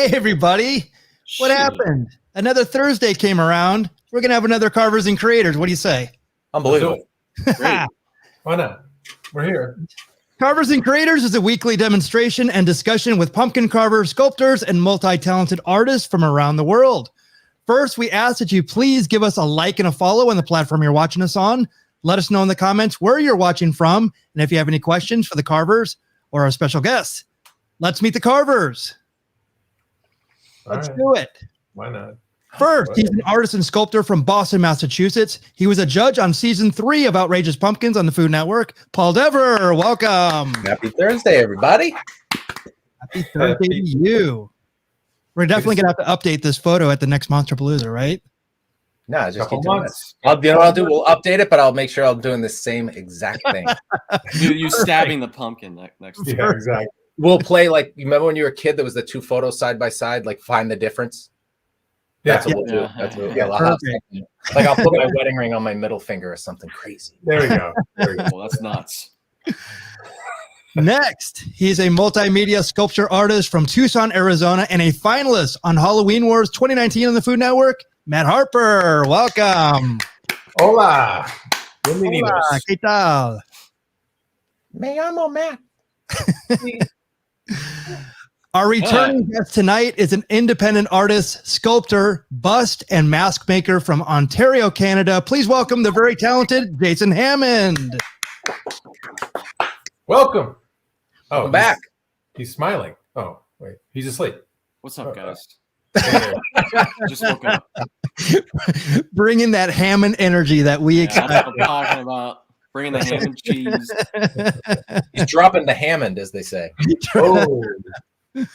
Hey, everybody. What happened? Another Thursday came around. We're going to have another Carvers and Creators. What do you say? Unbelievable. Great. Why not? We're here. Carvers and Creators is a weekly demonstration and discussion with pumpkin carvers, sculptors, and multi-talented artists from around the world. First, we ask that you please give us a like and a follow on the platform you're watching us on. Let us know in the comments where you're watching from, and if you have any questions for the Carvers or our special guests. Let's meet the Carvers. Let's do it. Why not? First, he's an artist and sculptor from Boston, Massachusetts. He was a judge on season 3 of Outrageous Pumpkins on the Food Network. Paul Dever, welcome. Happy Thursday, everybody. Happy Thursday to you. We're definitely going to have to update this photo at the next Monsterpalooza, right? No, just Couple keep doing months. it. We'll update it, but I'll make sure I'm doing the same exact thing. You stabbing the pumpkin next to Yeah, exactly. We'll play like, you remember when you were a kid, there was the 2 photos side by side, like find the difference? Yeah. That's what we'll do. Yeah. That's what, yeah, we'll have something. Like I'll put my wedding ring on my middle finger or something crazy. There we go. There we go. Well, that's nuts. Next, he's a multimedia sculpture artist from Tucson, Arizona, and a finalist on Halloween Wars 2019 on the Food Network. Matt Harper, welcome. Hola. Hola, ¿qué tal? Me llamo Matt. Our returning guest tonight is an independent artist, sculptor, bust, and mask maker from Ontario, Canada. Please welcome the very talented Jason Hammond. Welcome. Oh, Back. He's smiling. Oh, wait. He's asleep. What's up, guys? Yeah. Just woken up. Bringing that Hammond energy that we Yeah, expect. that's what I'm talking about. Bringing the ham and cheese. He's dropping the Hammond, as they say. Oh. I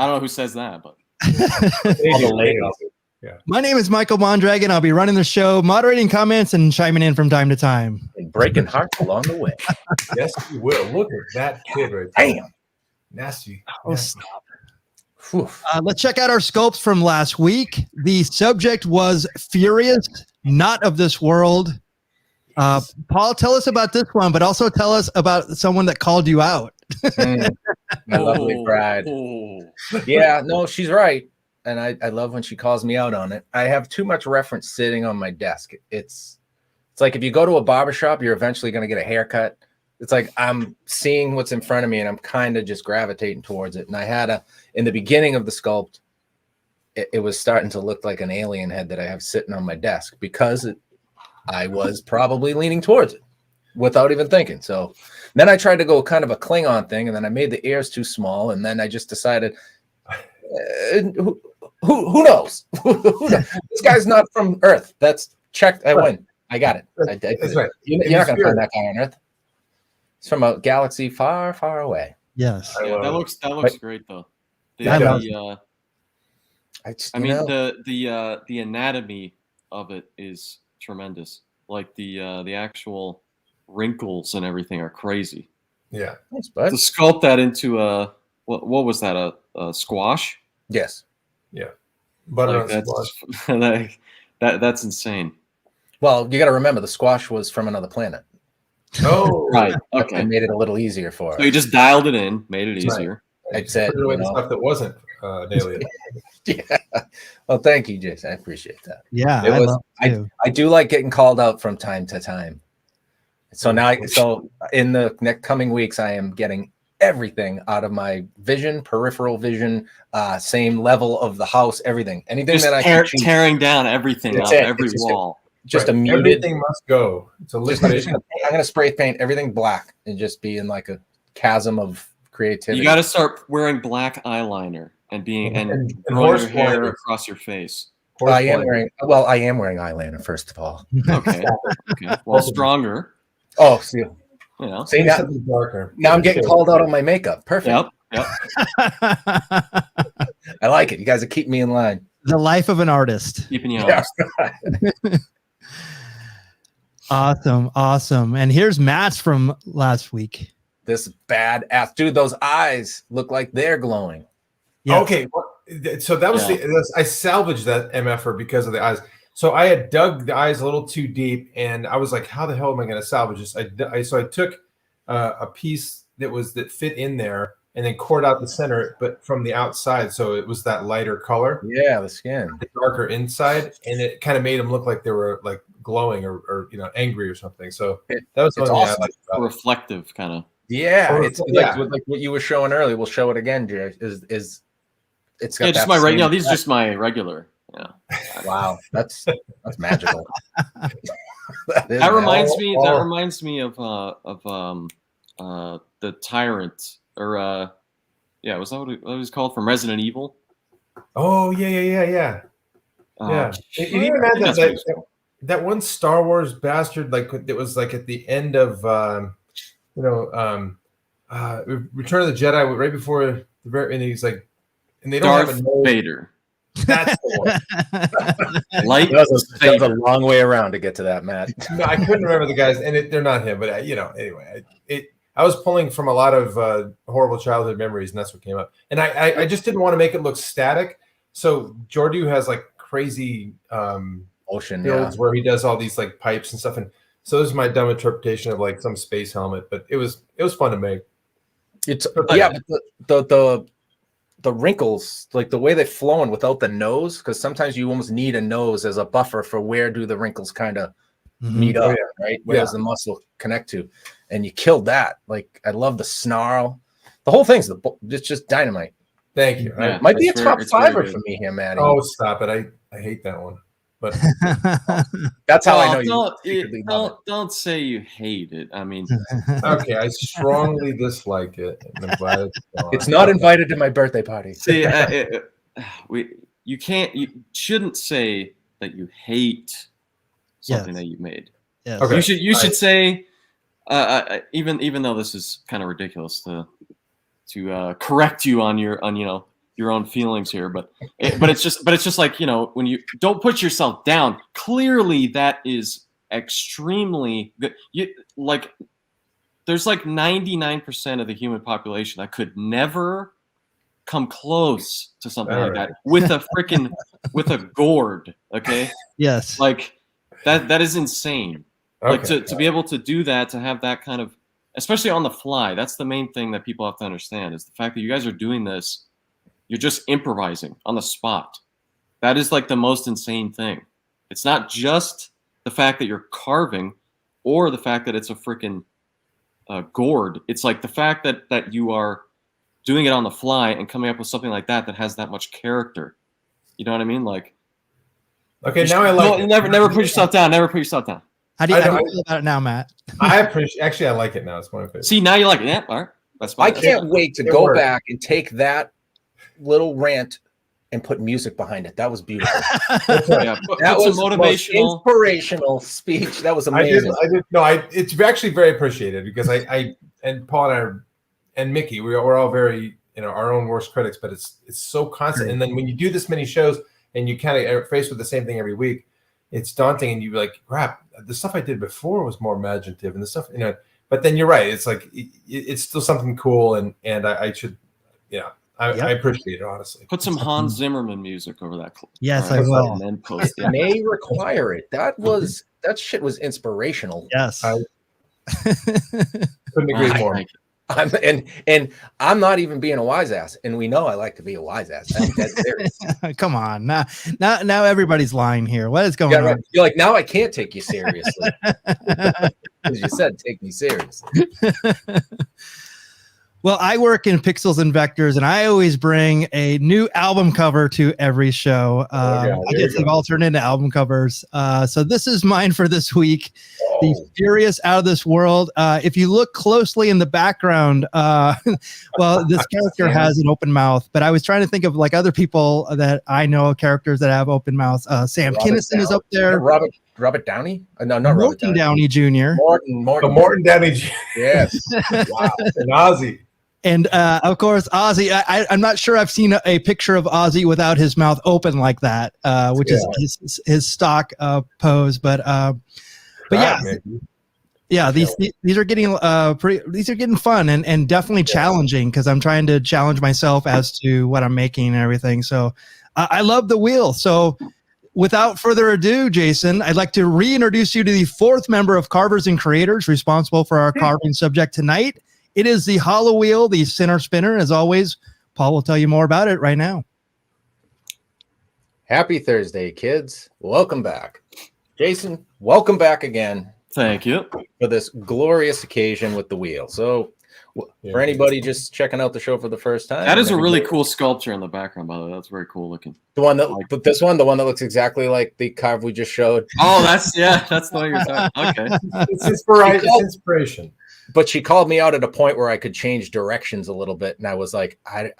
don't know who says that, but All the ladies. Yeah. My name is Michael Mondragon. I'll be running the show, moderating comments, and chiming in from time to time. And breaking hearts along the way. Yes, you will. Look at that kid right there. Damn. Nasty. Oh, Nasty. Whew. Let's check out our sculpts from last week. The subject was Furious, Not of This World. Paul, tell us about this one, but also tell us about someone that called you out. My lovely bride. Oh. Yeah, no, she's right. And I love when she calls me out on it. I have too much reference sitting on my desk. It's like if you go to a barbershop, you're eventually going to get a haircut. It's like I'm seeing what's in front of me and I'm kind of just gravitating towards it. And I had in the beginning of the sculpt, it was starting to look like an alien head that I have sitting on my desk because I was probably leaning towards it without even thinking. So then I tried to go kind of a Klingon thing, and then I made the ears too small, and then I just decided, who knows? Who knows? This guy's not from Earth. That's checked. I win. I got it. That's right. You're not going to find that guy on Earth. He's from a galaxy far, far away. Yes. Yeah, that looks great though. I The anatomy of it is tremendous. Like the actual wrinkles and everything are crazy. Yeah. Thanks, bud. To sculpt that into a what was that, a squash? Yeah. Yes. Butter Like, on squash. that's insane. Well, you got to remember the squash was from another planet. Oh, Right. I Okay. made it a little easier for So her. you just dialed it in, made it That's right. easier. I said, Put away you the know. stuff that wasn't daily. Yeah. Well, thank you, Jason. I appreciate that. Yeah. It was. love it too. I do like getting called out from time to time. So now, so in the next coming weeks, I am getting everything out of my vision, peripheral vision, same level of the house, everything, anything Just that I can choose. tearing down everything That's off it. every It's just wall. Just Right. a muted. Everything must go. It's a I'm liquidation. gonna spray paint everything black and just be in like a chasm of creativity. You got to start wearing black eyeliner and And growing horse your hair blinders. across your face. I am wearing eyeliner first of all. Okay. Okay. Well, stronger. Oh, see, You know. see now, Something darker. now I'm getting called out on my makeup. Perfect. Yep. Yep. I like it. You guys are keeping me in line. The life of an artist. Keeping you Yeah. honest. Awesome. And here's Matt's from last week. This bad ass dude. Those eyes look like they're glowing. Yeah. Okay, so that was I salvaged that MFer because of the eyes. So I had dug the eyes a little too deep, and I was like, "How the hell am I going to salvage this?" So I took a piece that fit in there and then cored out the center, but from the outside, so it was that lighter color. Yeah, the skin, the darker inside, and it kind of made them look like they were like glowing or angry or something. So that was one thing I liked about it. Reflective kind of. Yeah, it's like what you were showing earlier. We'll show it again, Jay. Is it's got just my regular? These are just my regular. Yeah. Wow, that's magical. That reminds me of the Tyrant, or was that what it was called, from Resident Evil? Oh yeah. It even had that one Star Wars bastard, like it was like at the end of Return of the Jedi, right before the very, and he's like, and they don't Darth have a nose. Vader. That's the one. That was a long way around to get to that, Matt. No, I couldn't remember the guys, and they're not him, but anyway, I was pulling from a lot of horrible childhood memories, and that's what came up. And I just didn't want to make it look static. So Jordu has like crazy ocean builds where he does all these like pipes and stuff, and so this is my dumb interpretation of like some space helmet, but it was fun to make. It's the wrinkles, like the way they're flowing without the nose, because sometimes you almost need a nose as a buffer for where do the wrinkles kind of meet up, right? Where does the muscle connect to? And you killed that. Like, I love the snarl. The whole thing's it's just dynamite. Thank you. Yeah, might be a top fiver for me here, Maddie. Oh, stop it! I hate that one. But that's how I know you. Don't say you hate it. I mean, okay, I strongly dislike it. And I'm glad it's not invited to my birthday party. See, you shouldn't say that you hate something that you made. Yes. Okay. You should say, even though this is kind of ridiculous to correct you on your own feelings here, but it's just like, when you don't put yourself down, clearly that is extremely good. There's like 99% of the human population that could never come close to something like that with a gourd. Okay. Yes. Like that is insane. Okay. Like to be able to do that, to have that kind of, especially on the fly, that's the main thing that people have to understand, is the fact that you guys are doing this. You're just improvising on the spot. That is like the most insane thing. It's not just the fact that you're carving or the fact that it's a freaking gourd. It's like the fact that you are doing it on the fly and coming up with something like that has that much character. You know what I mean? Like, okay, now I like it. Never put yourself down. Never put yourself down. How do you feel about it now, Matt? I like it now. It's one of my favorites. See, now you like it. Yeah, all right. That's fine. I can't wait to go back and take that little rant and put music behind it. That was beautiful. That was motivational, inspirational speech. That was amazing. It's actually very appreciated, because I and Paul and Mickey, we're all very our own worst critics, but it's so constant. And then when you do this many shows and you kind of are faced with the same thing every week, it's daunting, and you're like, crap, the stuff I did before was more imaginative, and the stuff but then you're right, it's like it's still something cool, and I should I appreciate it, honestly. Put some Hans Zimmerman music over that. Yes, I will. And then post it. May require it. That shit was inspirational. Yes. Couldn't agree more. And I'm not even being a wise ass, and we know I like to be a wise ass. That's serious. Come on, now everybody's lying here. What is going on? Right. You're like, now I can't take you seriously. Because you said take me seriously. Well, I work in pixels and vectors, and I always bring a new album cover to every show. I get them all turned into album covers. So this is mine for this week. The Furious Out of This World. If you look closely in the background, well, this character has an open mouth, but I was trying to think of like other people that I know, characters that have open mouths. Sam Kinison is up there. Robert Downey? No, not Morton Downey Jr. Morton Downey Jr. Yes. Wow. And Ozzy. And of course, Ozzy. I'm not sure I've seen a picture of Ozzy without his mouth open like that, which is his stock pose. But yeah, these are getting these are getting fun and definitely challenging, because I'm trying to challenge myself as to what I'm making and everything. So I love the wheel. So without further ado, Jason, I'd like to reintroduce you to the fourth member of Carvers and Creators, responsible for our carving subject tonight. It is the hollow wheel, the center spinner. As always, Paul will tell you more about it right now. Happy Thursday, kids. Welcome back. Jason, welcome back again. Thank you. For this glorious occasion with the wheel. So for anybody just checking out the show for the first time. That is a really cool sculpture in the background, by the way. That's very cool looking. The one that, but this one, the one that looks exactly like the carve we just showed. Oh, that's the one you're talking. Okay. It's inspiration. But she called me out at a point where I could change directions a little bit. And I was like, I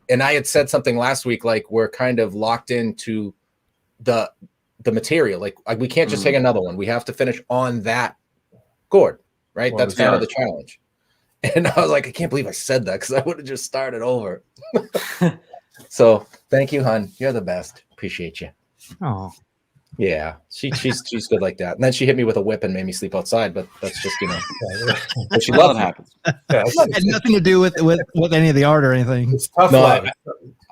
had said something last week, like we're kind of locked into the material. Like we can't just take another one. We have to finish on that gourd, right? Well, that's kind of the challenge. And I was like, I can't believe I said that, because I would have just started over. So thank you, hon. You're the best. Appreciate you. Oh, yeah. She's good like that. And then she hit me with a whip and made me sleep outside, but that's just, but she loves it. Happens. Yeah, it had nothing to do with any of the art or anything. It's tough love.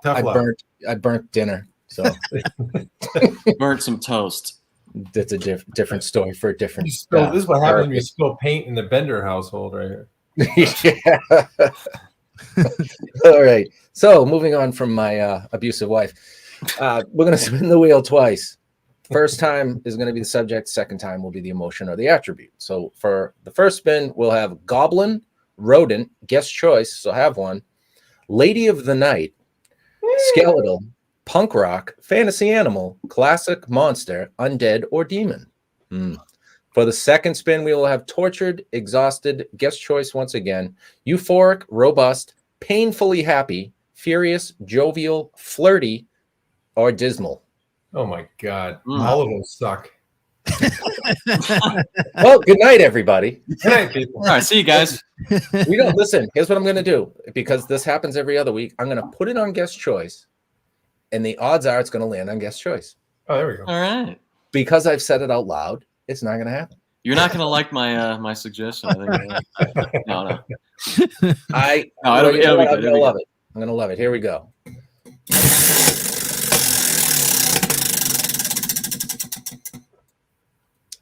I burnt dinner. So burnt some toast. That's a different story for a different. This is what happens when you spill paint in the Bender household right here. Yeah. All right. So moving on from my abusive wife, we're going to spin the wheel twice. First time is going to be the subject. Second time will be the emotion or the attribute. So for the first spin, we'll have goblin, rodent, guest choice. So have one. Lady of the night, skeletal, punk rock, fantasy animal, classic, monster, undead, or demon. For the second spin, we will have tortured, exhausted, guest choice once again, euphoric, robust, painfully happy, furious, jovial, flirty, or dismal. Oh my God. All of them suck. Well, good night, everybody. Good night, people. All right, see you guys. We don't listen. Here's what I'm going to do, because this happens every other week. I'm going to put it on guest choice, and the odds are it's going to land on guest choice. Oh, there we go. All right. Because I've said it out loud, it's not going to happen. You're not going to like my my suggestion. I think. No. I'm going to love it. I'm going to love it. Here we go.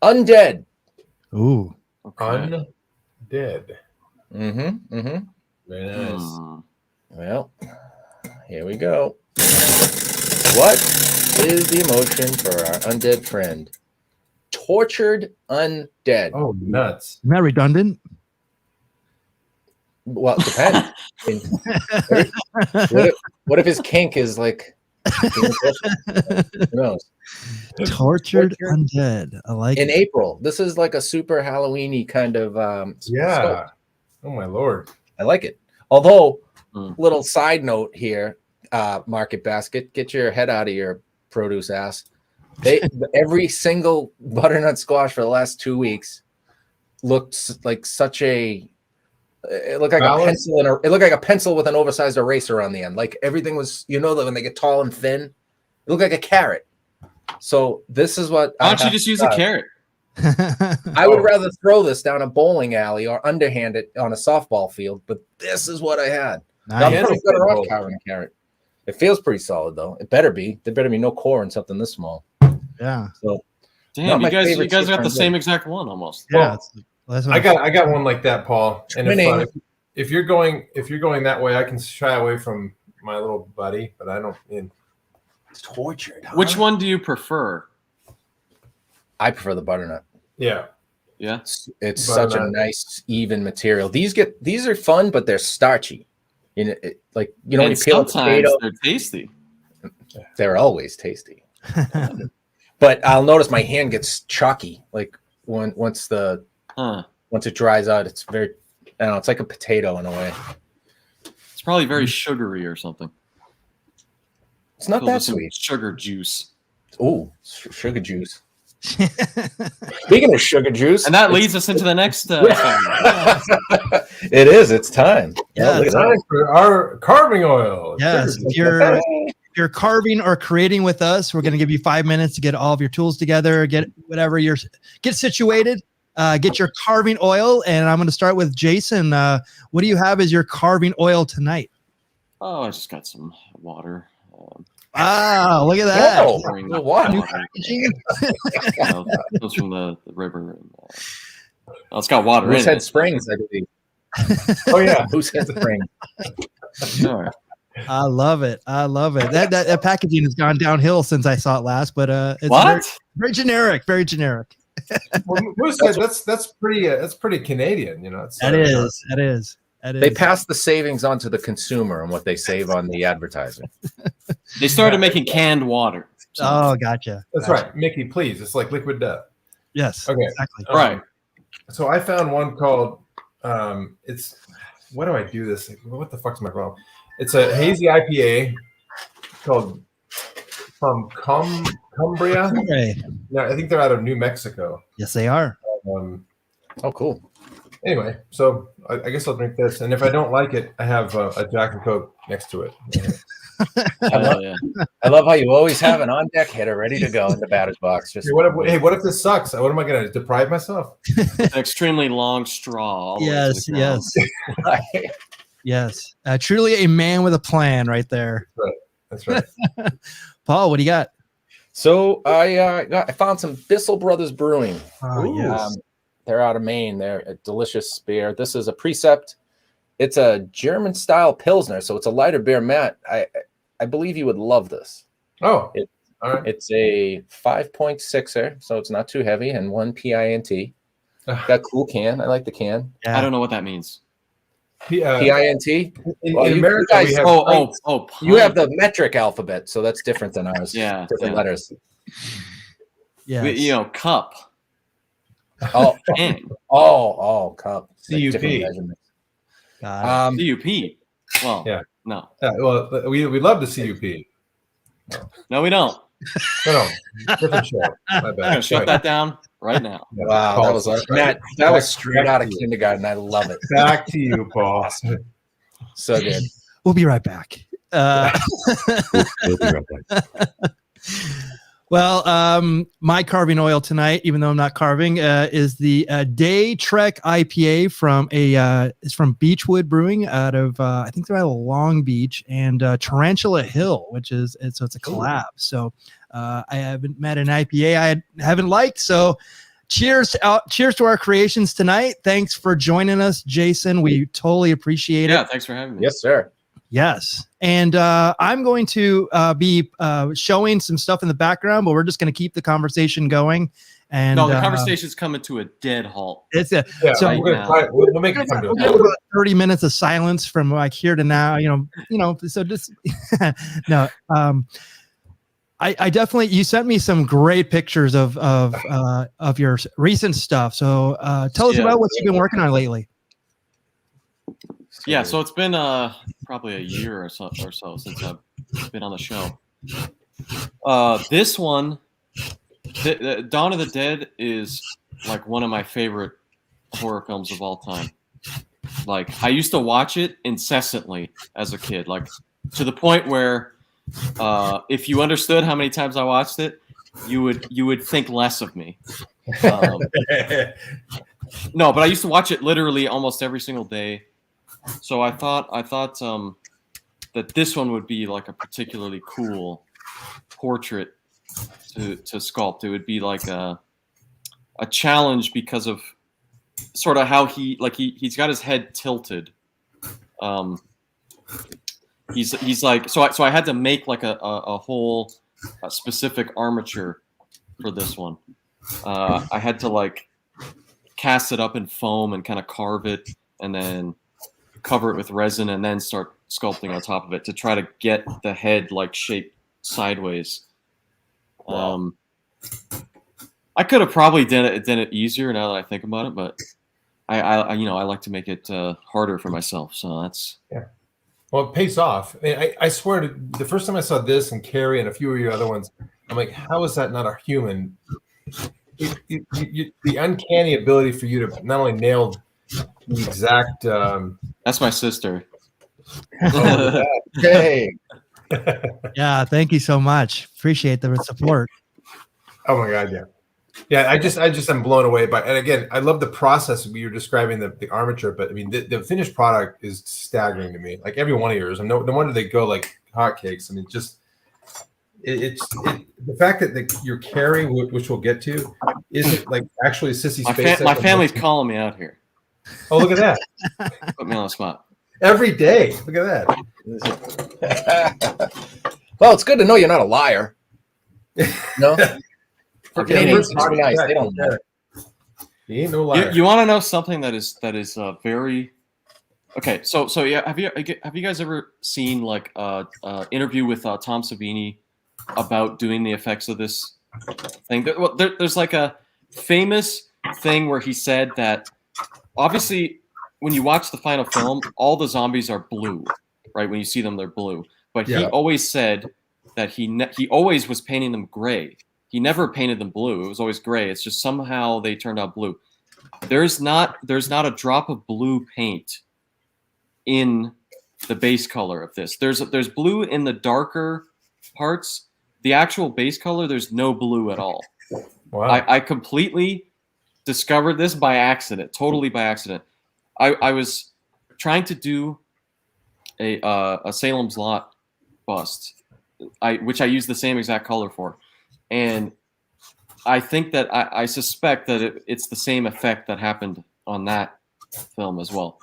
Undead. Ooh. Okay. Undead. Mm-hmm. Very nice. Well, here we go. What is the emotion for our undead friend? Tortured undead. Oh, nuts. Isn't that redundant? Well, it depends. What if his kink is like, who knows? Tortured undead. I like in it. April. This is like a super Halloween-y kind of yeah. scope. Oh my Lord. I like it. Although, little side note here, Market Basket, get your head out of your produce ass. Every single butternut squash for the last 2 weeks looked like such a. It looked like a pencil it looked like a pencil with an oversized eraser on the end. Like everything was, when they get tall and thin, it looked like a carrot. So this is what. Why don't you just use a carrot? I would rather throw this down a bowling alley or underhand it on a softball field, but this is what I had. I'm pretty better off carving a carrot. It feels pretty solid though. It better be. There better be no core in something this small. Yeah. So, damn, you guys got the same exact one almost. Yeah. I got one like that, Paul. And if you're going that way, I can shy away from my little buddy, but I don't. It's tortured. Huh? Which one do you prefer? I prefer the butternut. Yeah. It's such a nice, even material. These are fun, but they're starchy. When you peel a potato, they're tasty. They're always tasty. But I'll notice my hand gets chalky. Like once it dries out, it's very. I don't know. It's like a potato in a way. It's probably very sugary or something. It's not that sweet. Sugar juice. Oh, sugar juice. Speaking of sugar juice, and that leads us into the next. It is. It's time. Yeah, it's time for our carving oil. Yes, if you're carving or creating with us, we're going to give you 5 minutes to get all of your tools together, get situated, get your carving oil, and I'm going to start with Jason. What do you have as your carving oil tonight? Oh, I just got some water. Wow, look at that. Water. Goes from the river. It's got water in it. Moosehead Springs, I believe. Oh yeah. Who's hit the frame? All right. I love it. I love it. That packaging has gone downhill since I saw it last, but it's What? very generic. Very generic. Well, Moose said that's pretty Canadian, you know. It's, That is. They pass the savings on to the consumer and what they save on the advertising. They started making canned water. So. Oh, gotcha. That's right, Mickey. Please, it's like liquid death. Yes. Okay. Exactly. Right. So I found one called it's what do I do this? What the fuck's my problem? It's a hazy IPA called from Cumbria. Okay. No, I think they're out of New Mexico. Yes, they are. Oh, cool. Anyway, so I guess I'll drink this, and if I don't like it, I have a Jack and Coke next to it. I love how you always have an on-deck hitter ready to go in the batter's box. Just Hey, what if this sucks? What am I going to deprive myself? An extremely long straw. all the way to Yes. the ground. Yes. Yes. Truly a man with a plan, right there. That's right. Paul, what do you got? So I found some Bissell Brothers Brewing. Oh, yes. They're out of Maine. They're a delicious beer. This is a Precept. It's a German style Pilsner, so it's a lighter beer. Matt, I believe you would love this. Oh, all right. It's a 5.6er, so it's not too heavy, and 1 PINT. Got a cool can. I like the can. Yeah. I don't know what that means. PINT. In Well, you America, guys- we have You have the metric alphabet, so that's different than ours. Yeah, different yeah. letters. Yes. Cup. Oh, Can. cup. CUP. Different measurements. Got it. CUP. Well, Yeah. no. well, we love the CUP. No, we don't. No, different show. My I'm bad. gonna shut that down right now. Wow, that was Matt. That was straight out of kindergarten. I love it. Back to you, Paul. So good. We'll be right back. We'll be right back. Well, my carving oil tonight, even though I'm not carving, is the Day Trek IPA it's from Beechwood Brewing out of I think they're out of Long Beach, and Tarantula Hill, it's a collab. So I haven't met an IPA I haven't liked. So cheers to our creations tonight. Thanks for joining us, Jason. We totally appreciate it. Yeah, thanks for having me. Yes, sir. Yes. And I'm going to be showing some stuff in the background, but we're just going to keep the conversation going. And No, the conversation's coming to a dead halt. It's Yeah, so right we're gonna now. try it. We'll make it come to we'll it. give about 30 minutes of silence from like here to now, so just no. I definitely, you sent me some great pictures of your recent stuff. So tell us about what you've been working on lately. Yeah, so it's been probably a year or so since I've been on the show. This one, Dawn of the Dead, is like one of my favorite horror films of all time. Like, I used to watch it incessantly as a kid, like to the point where if you understood how many times I watched it, you would think less of me. No, but I used to watch it literally almost every single day. So I thought that this one would be like a particularly cool portrait to sculpt. It would be like a challenge because of sort of how he's got his head tilted. He's like so I had to make like a whole specific armature for this one. I had to like cast it up in foam and kind of carve it and then cover it with resin and then start sculpting on top of it to try to get the head like shaped sideways. Wow. I could have probably done it easier now that I think about it, but I like to make it harder for myself. So that's Well, it pays off. I mean, I swear, the first time I saw this and Carrie and a few of your other ones, I'm like, how is that not a human? The uncanny ability for you to not only nail the exact. that's my sister. Hey. Yeah, thank you so much. Appreciate the support. Oh my God, yeah. I just am blown away by. And again, I love the process you're describing the armature, but I mean the finished product is staggering to me. Like every one of yours, and no wonder they go like hotcakes. I mean, just it's the fact that your Carrie, which we'll get to, isn't like actually Sissy Spacek. My family's calling me out here. Oh, look at that. Put me on the spot. Every day. Look at that. Well, it's good to know you're not a liar. No? For Canadians, it's nice. They don't know. He ain't no liar. You want to know something that is very okay? So yeah, have you guys ever seen like interview with Tom Savini about doing the effects of this thing? Well, there's like a famous thing where he said that obviously when you watch the final film, all the zombies are blue, right? When you see them, they're blue. But he always said that he always was painting them gray. He never painted them blue. It was always gray. It's just somehow they turned out blue. There's not a drop of blue paint in the base color of this. There's blue in the darker parts. The actual base color, there's no blue at all. Wow. I completely discovered this by accident, totally by accident. I was trying to do a Salem's Lot bust, which I used the same exact color for. And I think that I suspect that it's the same effect that happened on that film as well.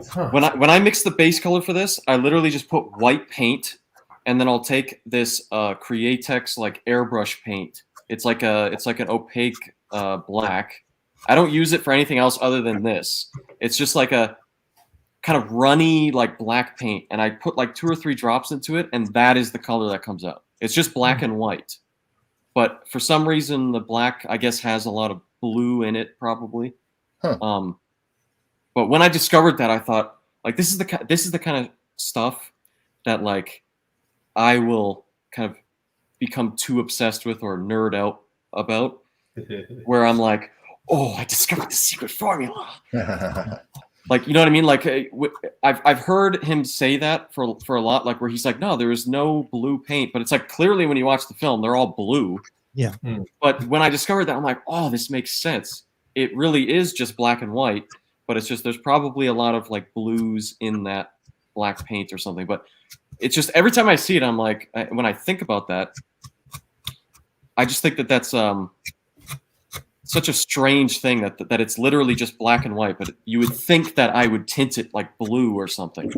Huh. When I mix the base color for this, I literally just put white paint, and then I'll take this Createx like airbrush paint. It's like an opaque black. I don't use it for anything else other than this. It's just like a kind of runny like black paint, and I put like 2 or 3 drops into it, and that is the color that comes out. It's just black and white. But for some reason, the black, I guess, has a lot of blue in it, probably. Huh. But when I discovered that, I thought, like, this is the kind of stuff that, like, I will kind of become too obsessed with or nerd out about, where I'm like, oh, I discovered the secret formula. Like, you know what I mean? Like, I've heard him say that for a lot, like where he's like, no, there is no blue paint, but it's like clearly when you watch the film, they're all blue. Yeah. But when I discovered that, I'm like, oh, this makes sense. It really is just black and white, but it's just there's probably a lot of like blues in that black paint or something. But it's just every time I see it, I'm like, when I think about that, I just think that that's such a strange thing that it's literally just black and white, but you would think that I would tint it like blue or something,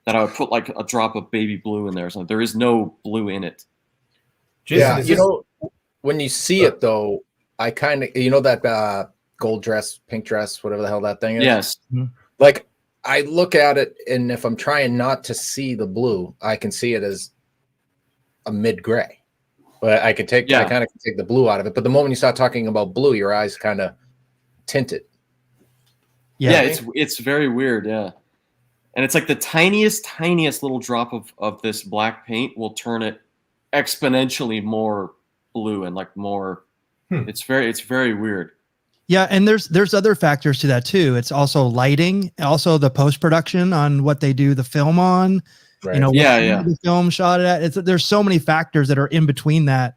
that I would put like a drop of baby blue in there or something. There is no blue in it. Jason, you know, when you see it though, I kind of, you know, that gold dress, pink dress, whatever the hell that thing is. Yes. Like I look at it, and if I'm trying not to see the blue, I can see it as a mid gray. But I can take, I kind of take the blue out of it. But the moment you start talking about blue, your eyes kind of tint it. Yeah, it's very weird. Yeah, and it's like the tiniest little drop of this black paint will turn it exponentially more blue and like more. It's very weird. Yeah, and there's other factors to that too. It's also lighting, also the post production on what they do the film on. Right. You know, the film shot at. There's so many factors that are in between that,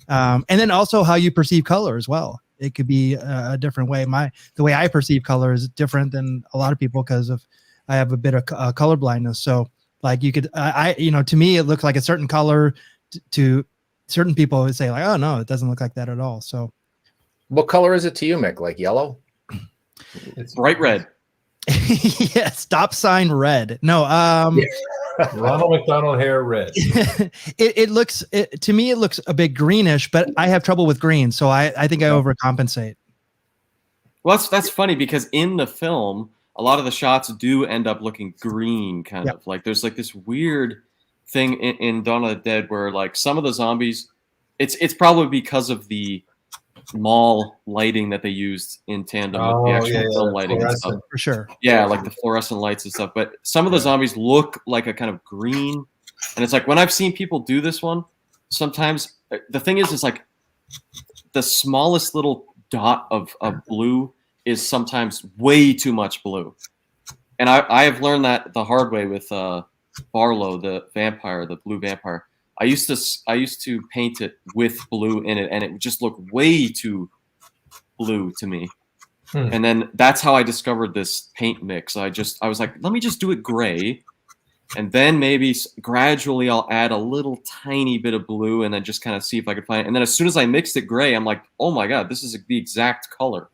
and then also how you perceive color as well. It could be a different way. The way I perceive color is different than a lot of people because I have a bit of color blindness. So like you could, to me it looks like a certain color. To certain people, would say like, oh no, it doesn't look like that at all. So, what color is it to you, Mick? Like yellow? It's bright red. Yeah, stop sign red. No, Ronald McDonald hair red. To me it looks a bit greenish, but I have trouble with green, so I think I overcompensate. Well, that's funny because in the film, a lot of the shots do end up looking green, kind of like there's like this weird thing in Dawn of the Dead where like some of the zombies, it's probably because of the mall lighting that they used in tandem with the actual film lighting and stuff. For sure. Yeah, like the fluorescent lights and stuff. But some of the zombies look like a kind of green. And it's like when I've seen people do this one, sometimes the thing is like the smallest little dot of blue is sometimes way too much blue. And I have learned that the hard way with Barlow, the vampire, the blue vampire. I used to paint it with blue in it, and it would just look way too blue to me. And then that's how I discovered this paint mix. I was like, let me just do it gray, and then maybe gradually I'll add a little tiny bit of blue, and then just kind of see if I could find it. And then as soon as I mixed it gray, I'm like, oh my god, this is the exact color.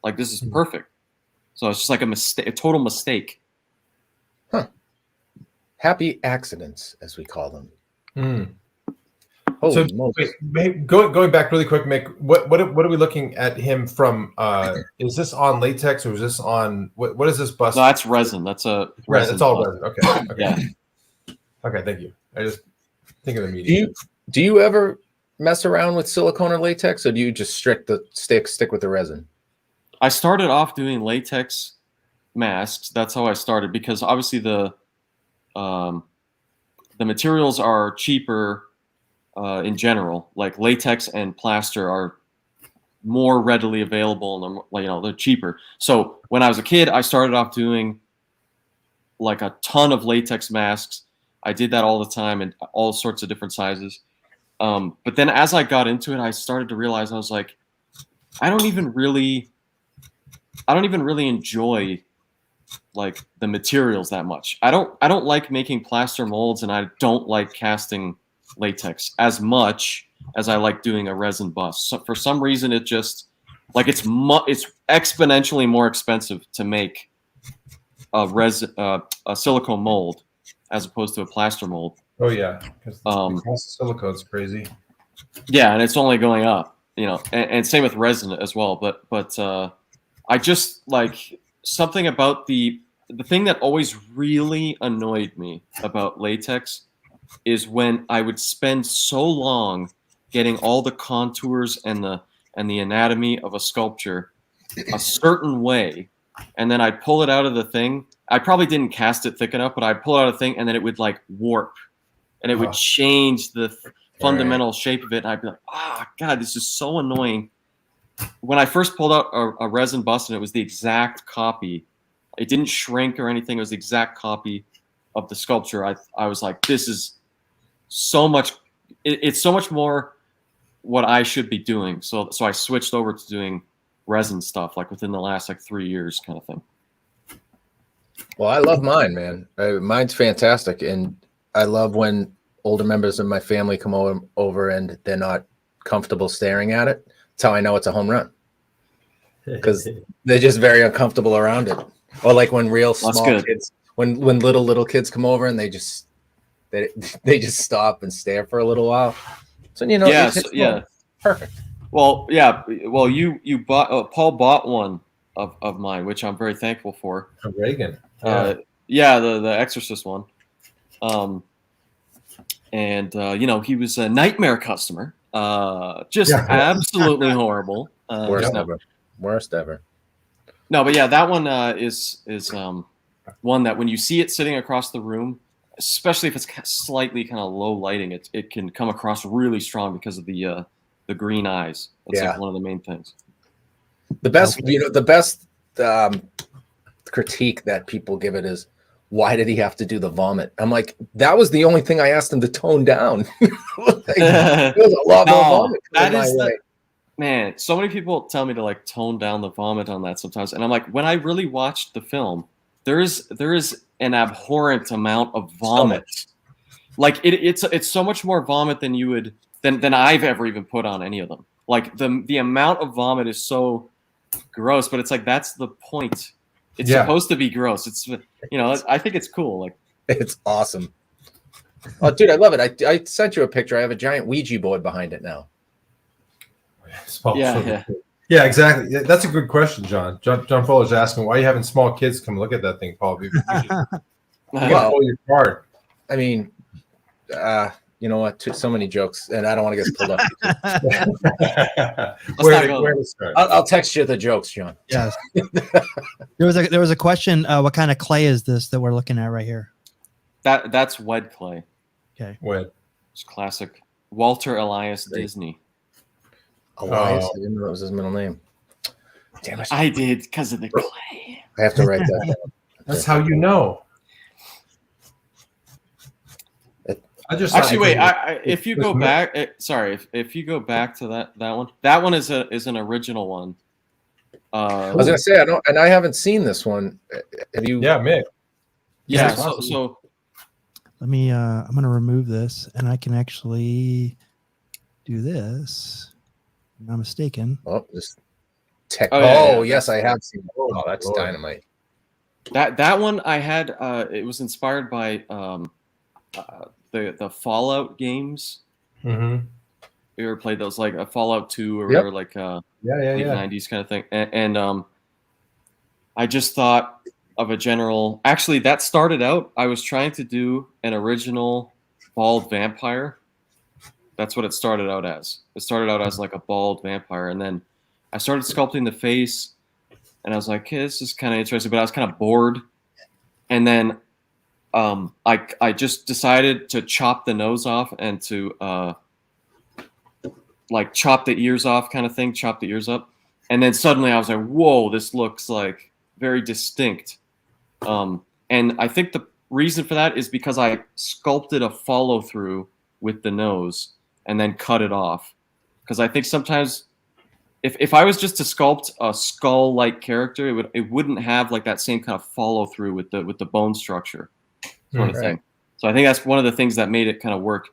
Like this is perfect. So it's just like a mistake, a total mistake. Happy accidents, as we call them. Mm. Holy So smokes. wait, going back really quick, Mick, what are we looking at him from? Is this on latex or is this on what is this bust? No, that's resin. That's a Right, resin. it's all bust. resin. Okay. Yeah. Okay, thank you. I just think of the medium. Do you ever mess around with silicone or latex, or do you just stick with the resin? I started off doing latex masks. That's how I started, because obviously the materials are cheaper in general. Like latex and plaster are more readily available, and they're cheaper. So when I was a kid, I started off doing like a ton of latex masks. I did that all the time in all sorts of different sizes. But then as I got into it, I started to realize, I was like, I don't even really enjoy like the materials that much. I don't like making plaster molds, and I don't like casting latex as much as I like doing a resin bust. So for some reason, it just like it's exponentially more expensive to make a silicone mold as opposed to a plaster mold. Oh yeah, because the cost of silicone's crazy. Yeah, and it's only going up, and same with resin as well. But I just like something about the thing that always really annoyed me about latex is when I would spend so long getting all the contours and the anatomy of a sculpture a certain way, and then I'd pull it out of the thing. I probably didn't cast it thick enough, but I'd pull it out of the thing, and then it would like warp, and it would change the fundamental shape of it. And I'd be like, God, this is so annoying. When I first pulled out a resin bust, and it was the exact copy, it didn't shrink or anything. It was the exact copy of the sculpture. I was like, this is so much. It's so much more what I should be doing. So I switched over to doing resin stuff like within the last like 3 years, kind of thing. Well, I love mine, man. Mine's fantastic, and I love when older members of my family come over and they're not comfortable staring at it. That's how I know it's a home run, because they're just very uncomfortable around it. Or like when real small kids, when little kids come over and they just stop and stare for a little while. So perfect. Well, yeah. Well, you bought Paul bought one of mine, which I'm very thankful for. Reagan. The Exorcist one. He was a nightmare customer. Just absolutely horrible. Worst ever. No, but yeah, that one is one that when you see it sitting across the room, especially if it's slightly kind of low lighting, it can come across really strong because of the green eyes. That's like one of the main things. The best critique that people give it is, why did he have to do the vomit? I'm like, that was the only thing I asked him to tone down. There was a lot more vomit. That is man. So many people tell me to like tone down the vomit on that sometimes, and I'm like, when I really watched the film, there is an abhorrent amount of vomit. Like it's so much more vomit than you would than I've ever even put on any of them. Like the amount of vomit is so gross, but it's like that's the point. It's supposed to be gross. It's I think it's cool. Like it's awesome. Oh, dude, I love it. I sent you a picture. I have a giant Ouija board behind it now. Yeah, exactly. Yeah, that's a good question, John. John Fuller's asking, why are you having small kids come look at that thing, Paul? You gotta pull your card. I mean, you know what? So many jokes, and I don't want to get pulled up. Where to start? I'll text you the jokes, John. Yes. There was a question. What kind of clay is this that we're looking at right here? That's wed clay. Okay. Wed. It's classic. Walter Elias Disney. Elias? I didn't know that was his middle name. Damn it. I did because of the clay. I have to write that down. That's how you know. If you go back, if you go back to that one is an original one. I was gonna say I haven't seen this one. Have you? Yeah, Mick. Yeah. So let me. I'm gonna remove this, and I can actually do this. I'm not mistaken. Oh, just Oh, yes, I have seen that. Oh, that's Lord. dynamite. That one I had. It was inspired by the Fallout games. Mm-hmm. You ever played those, like a Fallout 2 or Yep. like Yeah, late 90s kind of thing? And I just thought of a general. Actually, that started out. I was trying to do an original bald vampire. That's what it started out as. It started out as like a bald vampire, and then I started sculpting the face, and I was like, hey, this is kind of interesting, but I was kind of bored. And then I just decided to chop the nose off and to like chop the ears off kind of thing, chop the ears up. And then suddenly I was like, whoa, this looks like very distinct. And I think the reason for that is because I sculpted a follow through with the nose and then cut it off. Because I think sometimes if I was just to sculpt a skull-like character, it wouldn't have like that same kind of follow through with the bone structure sort of thing. So I think that's one of the things that made it kind of work.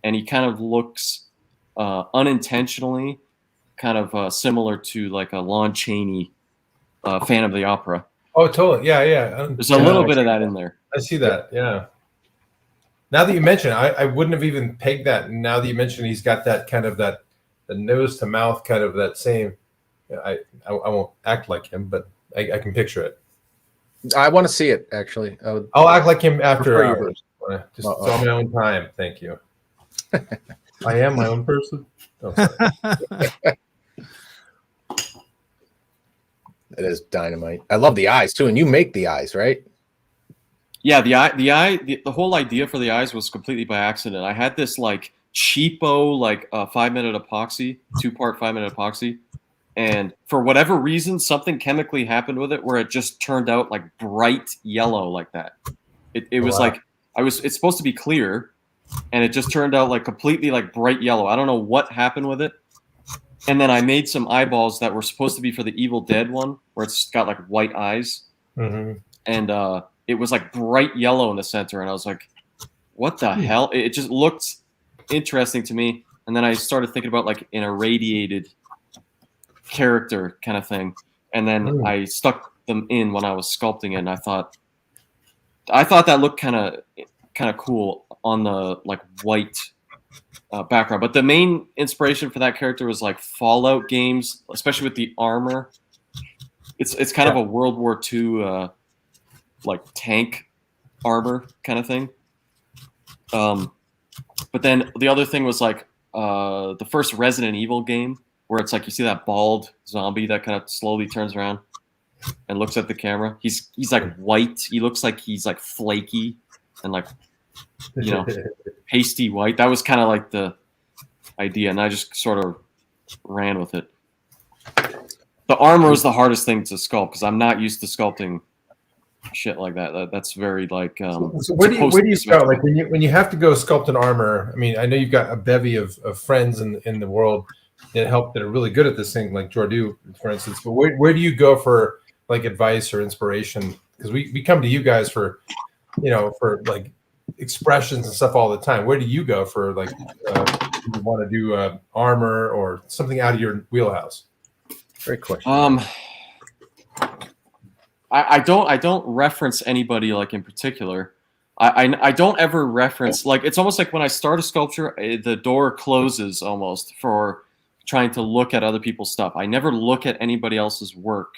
And he kind of looks unintentionally kind of similar to like a Lon Chaney, Fan of the Opera. Oh, totally. Yeah. There's a little bit of that in there. I see that. Yeah. Now that you mention it, I wouldn't have even pegged that. Now that you mention he's got that kind of the nose to mouth kind of that same. I won't act like him, but I can picture it. I want to see it, actually. I'll act like him after Prefer hours. Just on my own time. Thank you. I am my own person. Oh, sorry. It is dynamite. I love the eyes too, and you make the eyes, right? Yeah, the whole idea for the eyes was completely by accident. I had this like cheapo like 5-minute epoxy, 2-part 5-minute epoxy, and for whatever reason, something chemically happened with it where it just turned out like bright yellow like that. It was like it's supposed to be clear, and it just turned out like completely like bright yellow. I don't know what happened with it. And then I made some eyeballs that were supposed to be for the Evil Dead one, where it's got like white eyes. Mm-hmm. And it was like bright yellow in the center. And I was like, what the hell? It just looked interesting to me. And then I started thinking about like an irradiated character kind of thing. And then I stuck them in when I was sculpting it. And I thought that looked kind of cool on the like white background. But the main inspiration for that character was like Fallout games, especially with the armor. It's kind of a World War II like tank armor kind of thing. But then the other thing was like the first Resident Evil game, where it's like you see that bald zombie that kind of slowly turns around and looks at the camera. He's like white. He looks like he's like flaky and like, you know, pasty white. That was kind of like the idea, and I just sort of ran with it. The armor is the hardest thing to sculpt because I'm not used to sculpting shit like that. That's very like. So where do you start? Like when you have to go sculpt an armor. I mean, I know you've got a bevy of friends in the world that are really good at this thing, like Jordu, for instance. But where do you go for like advice or inspiration? Because we come to you guys for like expressions and stuff all the time. Where do you go for like you want to do armor or something out of your wheelhouse? Great question. I don't reference anybody like in particular. I don't ever reference, like, it's almost like when I start a sculpture, the door closes almost for trying to look at other people's stuff. I never look at anybody else's work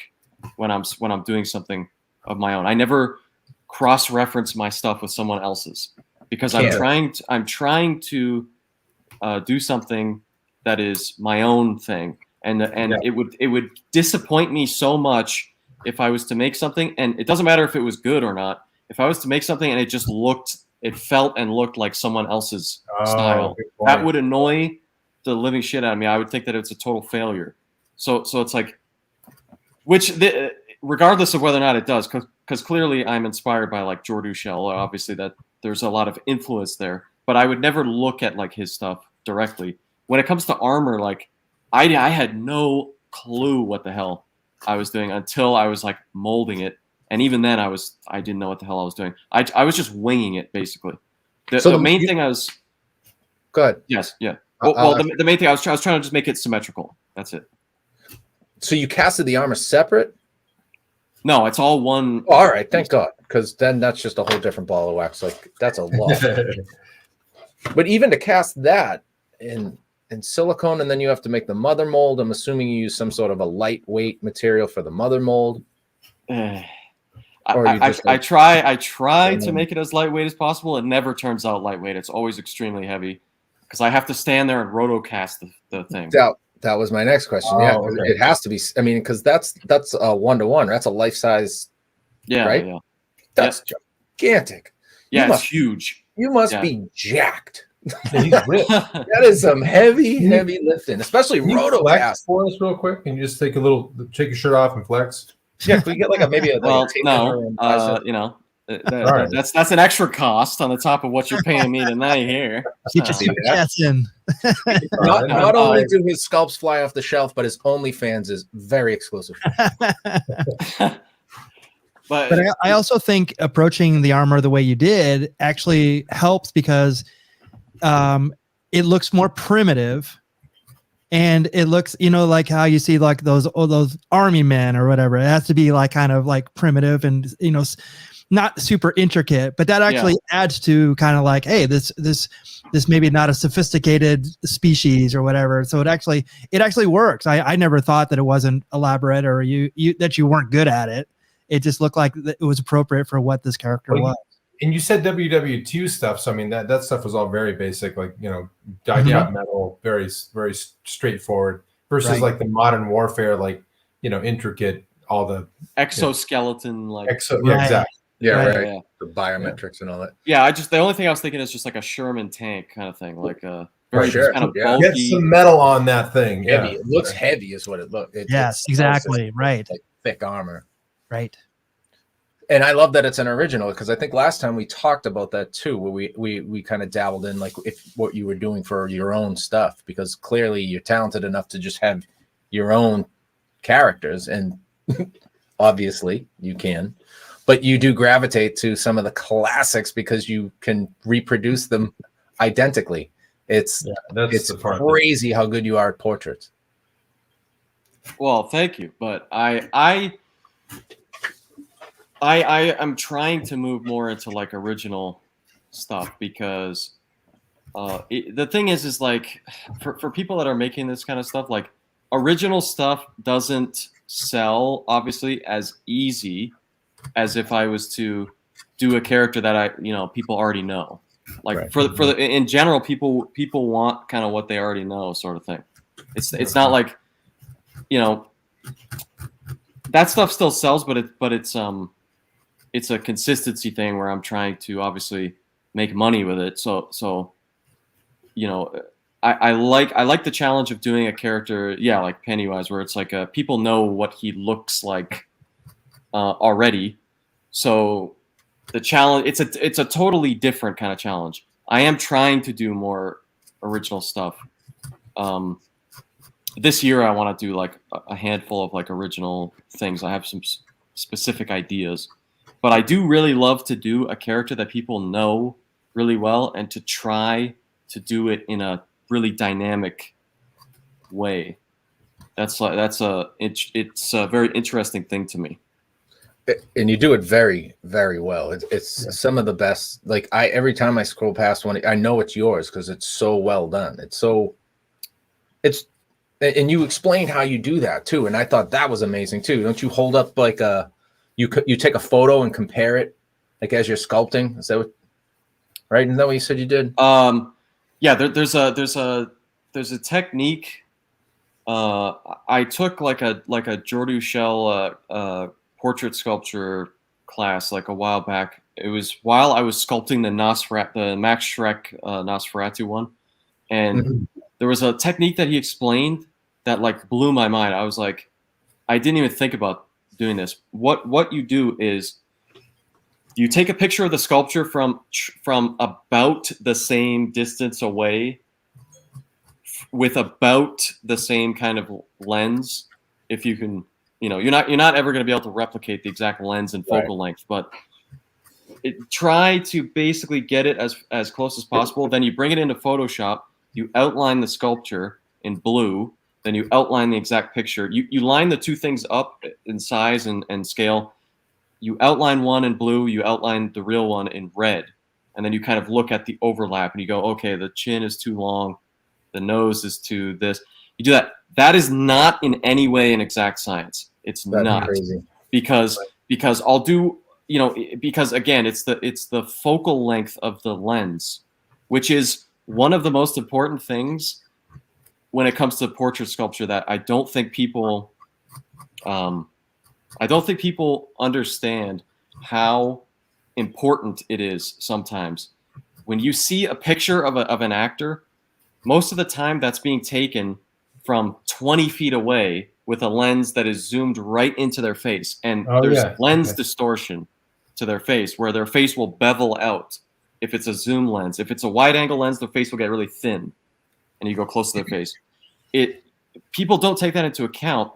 when I'm doing something of my own. I never cross-reference my stuff with someone else's because I'm trying to do something that is my own thing, and it would disappoint me so much if I was to make something, and it doesn't matter if it was good or not. If I was to make something and it felt and looked like someone else's style, that would annoy the living shit out of me. I would think that it's a total failure. So it's like, regardless of whether or not it does, because clearly I'm inspired by like Jordu Shell. Obviously, that there's a lot of influence there, but I would never look at like his stuff directly. When it comes to armor, like I had no clue what the hell I was doing until I was like molding it, and even then I didn't know what the hell I was doing. I was just winging it basically. The main thing I was. Go ahead. Yes. Yeah. Well, the main thing I was trying to just make it symmetrical. That's it. So you casted the armor separate? No, it's all one. Oh, all right, thank God, because then that's just a whole different ball of wax. Like that's a lot. But even to cast that in silicone, and then you have to make the mother mold. I'm assuming you use some sort of a lightweight material for the mother mold. I try to make it as lightweight as possible. It never turns out lightweight. It's always extremely heavy because I have to stand there and rotocast the thing. That was my next question. Okay. It has to be. I mean, because that's a 1-to-1. That's a life size. Yeah, right. Yeah. That's gigantic. Yeah, it's huge. You must be jacked. He's ripped. That is some heavy lifting, especially roto flex cast. for us real quick. Can you just take your shirt off and flex? Yeah, can we get like maybe a well, tape no, that's an extra cost on the top of what you're paying me tonight here. Get your super chats in. Not only do his sculpts fly off the shelf, but his OnlyFans is very exclusive. But I also think approaching the armor the way you did actually helps because it looks more primitive. And it looks, like how you see like those army men or whatever. It has to be like kind of like primitive and not super intricate. But that actually adds to kind of like, hey, this maybe not a sophisticated species or whatever. So it actually works. I never thought that it wasn't elaborate or that you weren't good at it. It just looked like it was appropriate for what this character was. And you said WW2 stuff, so I mean that stuff was all very basic, like dyed out metal, very very straightforward. Versus like the modern warfare, like intricate, all the exoskeleton, exactly, right. The biometrics and all that. Yeah, the only thing I was thinking is just like a Sherman tank kind of thing, like very kind of bulky. Get some metal on that thing. Heavy. It looks heavy, is what it looks. Yes, exactly. Right. Like thick armor. Right. And I love that it's an original because I think last time we talked about that too, where we kind of dabbled in like what you were doing for your own stuff, because clearly you're talented enough to just have your own characters, and obviously you can, but you do gravitate to some of the classics because you can reproduce them identically. It's crazy how good you are at portraits. Well, thank you, but I am trying to move more into like original stuff because the thing is like for people that are making this kind of stuff, like original stuff doesn't sell obviously as easy as if I was to do a character that people already know. Like in general, people want kind of what they already know, sort of thing. It's not like that stuff still sells, but it's a consistency thing where I'm trying to obviously make money with it. So I like the challenge of doing a character, like Pennywise, where it's like people know what he looks like already. So the challenge, it's a totally different kind of challenge. I am trying to do more original stuff. This year I want to do like a handful of like original things. I have some specific ideas. But I do really love to do a character that people know really well and to try to do it in a really dynamic way. It's a very interesting thing to me. And you do it very, very well. It's some of the best. Like every time I scroll past one, I know it's yours because it's so well done. And you explained how you do that too. And I thought that was amazing too. Don't you hold up like you take a photo and compare it like as you're sculpting? Is that what, right? Isn't that what you said you did? Yeah, there's a technique. I took like a Jordu Shell portrait sculpture class like a while back. It was while I was sculpting the Max Schreck Nosferatu one, and there was a technique that he explained that like blew my mind. I was like, I didn't even think about doing this. What you do is you take a picture of the sculpture from about the same distance away with about the same kind of lens. If you can, you're not ever going to be able to replicate the exact lens and focal length, but try to basically get it as close as possible. Then you bring it into Photoshop, you outline the sculpture in blue, then you outline the exact picture. You line the two things up in size and scale. You outline one in blue, you outline the real one in red, and then you kind of look at the overlap and you go, okay, the chin is too long, the nose is too this. You do that. That is not in any way an exact science. It's not crazy. because I'll do, because again, it's the focal length of the lens, which is one of the most important things when it comes to portrait sculpture that I don't think people understand how important it is sometimes. When you see a picture of an actor, most of the time that's being taken from 20 feet away with a lens that is zoomed right into their face. And there's lens distortion to their face where their face will bevel out if it's a zoom lens. If it's a wide angle lens, the face will get really thin and you go close to their face. People don't take that into account.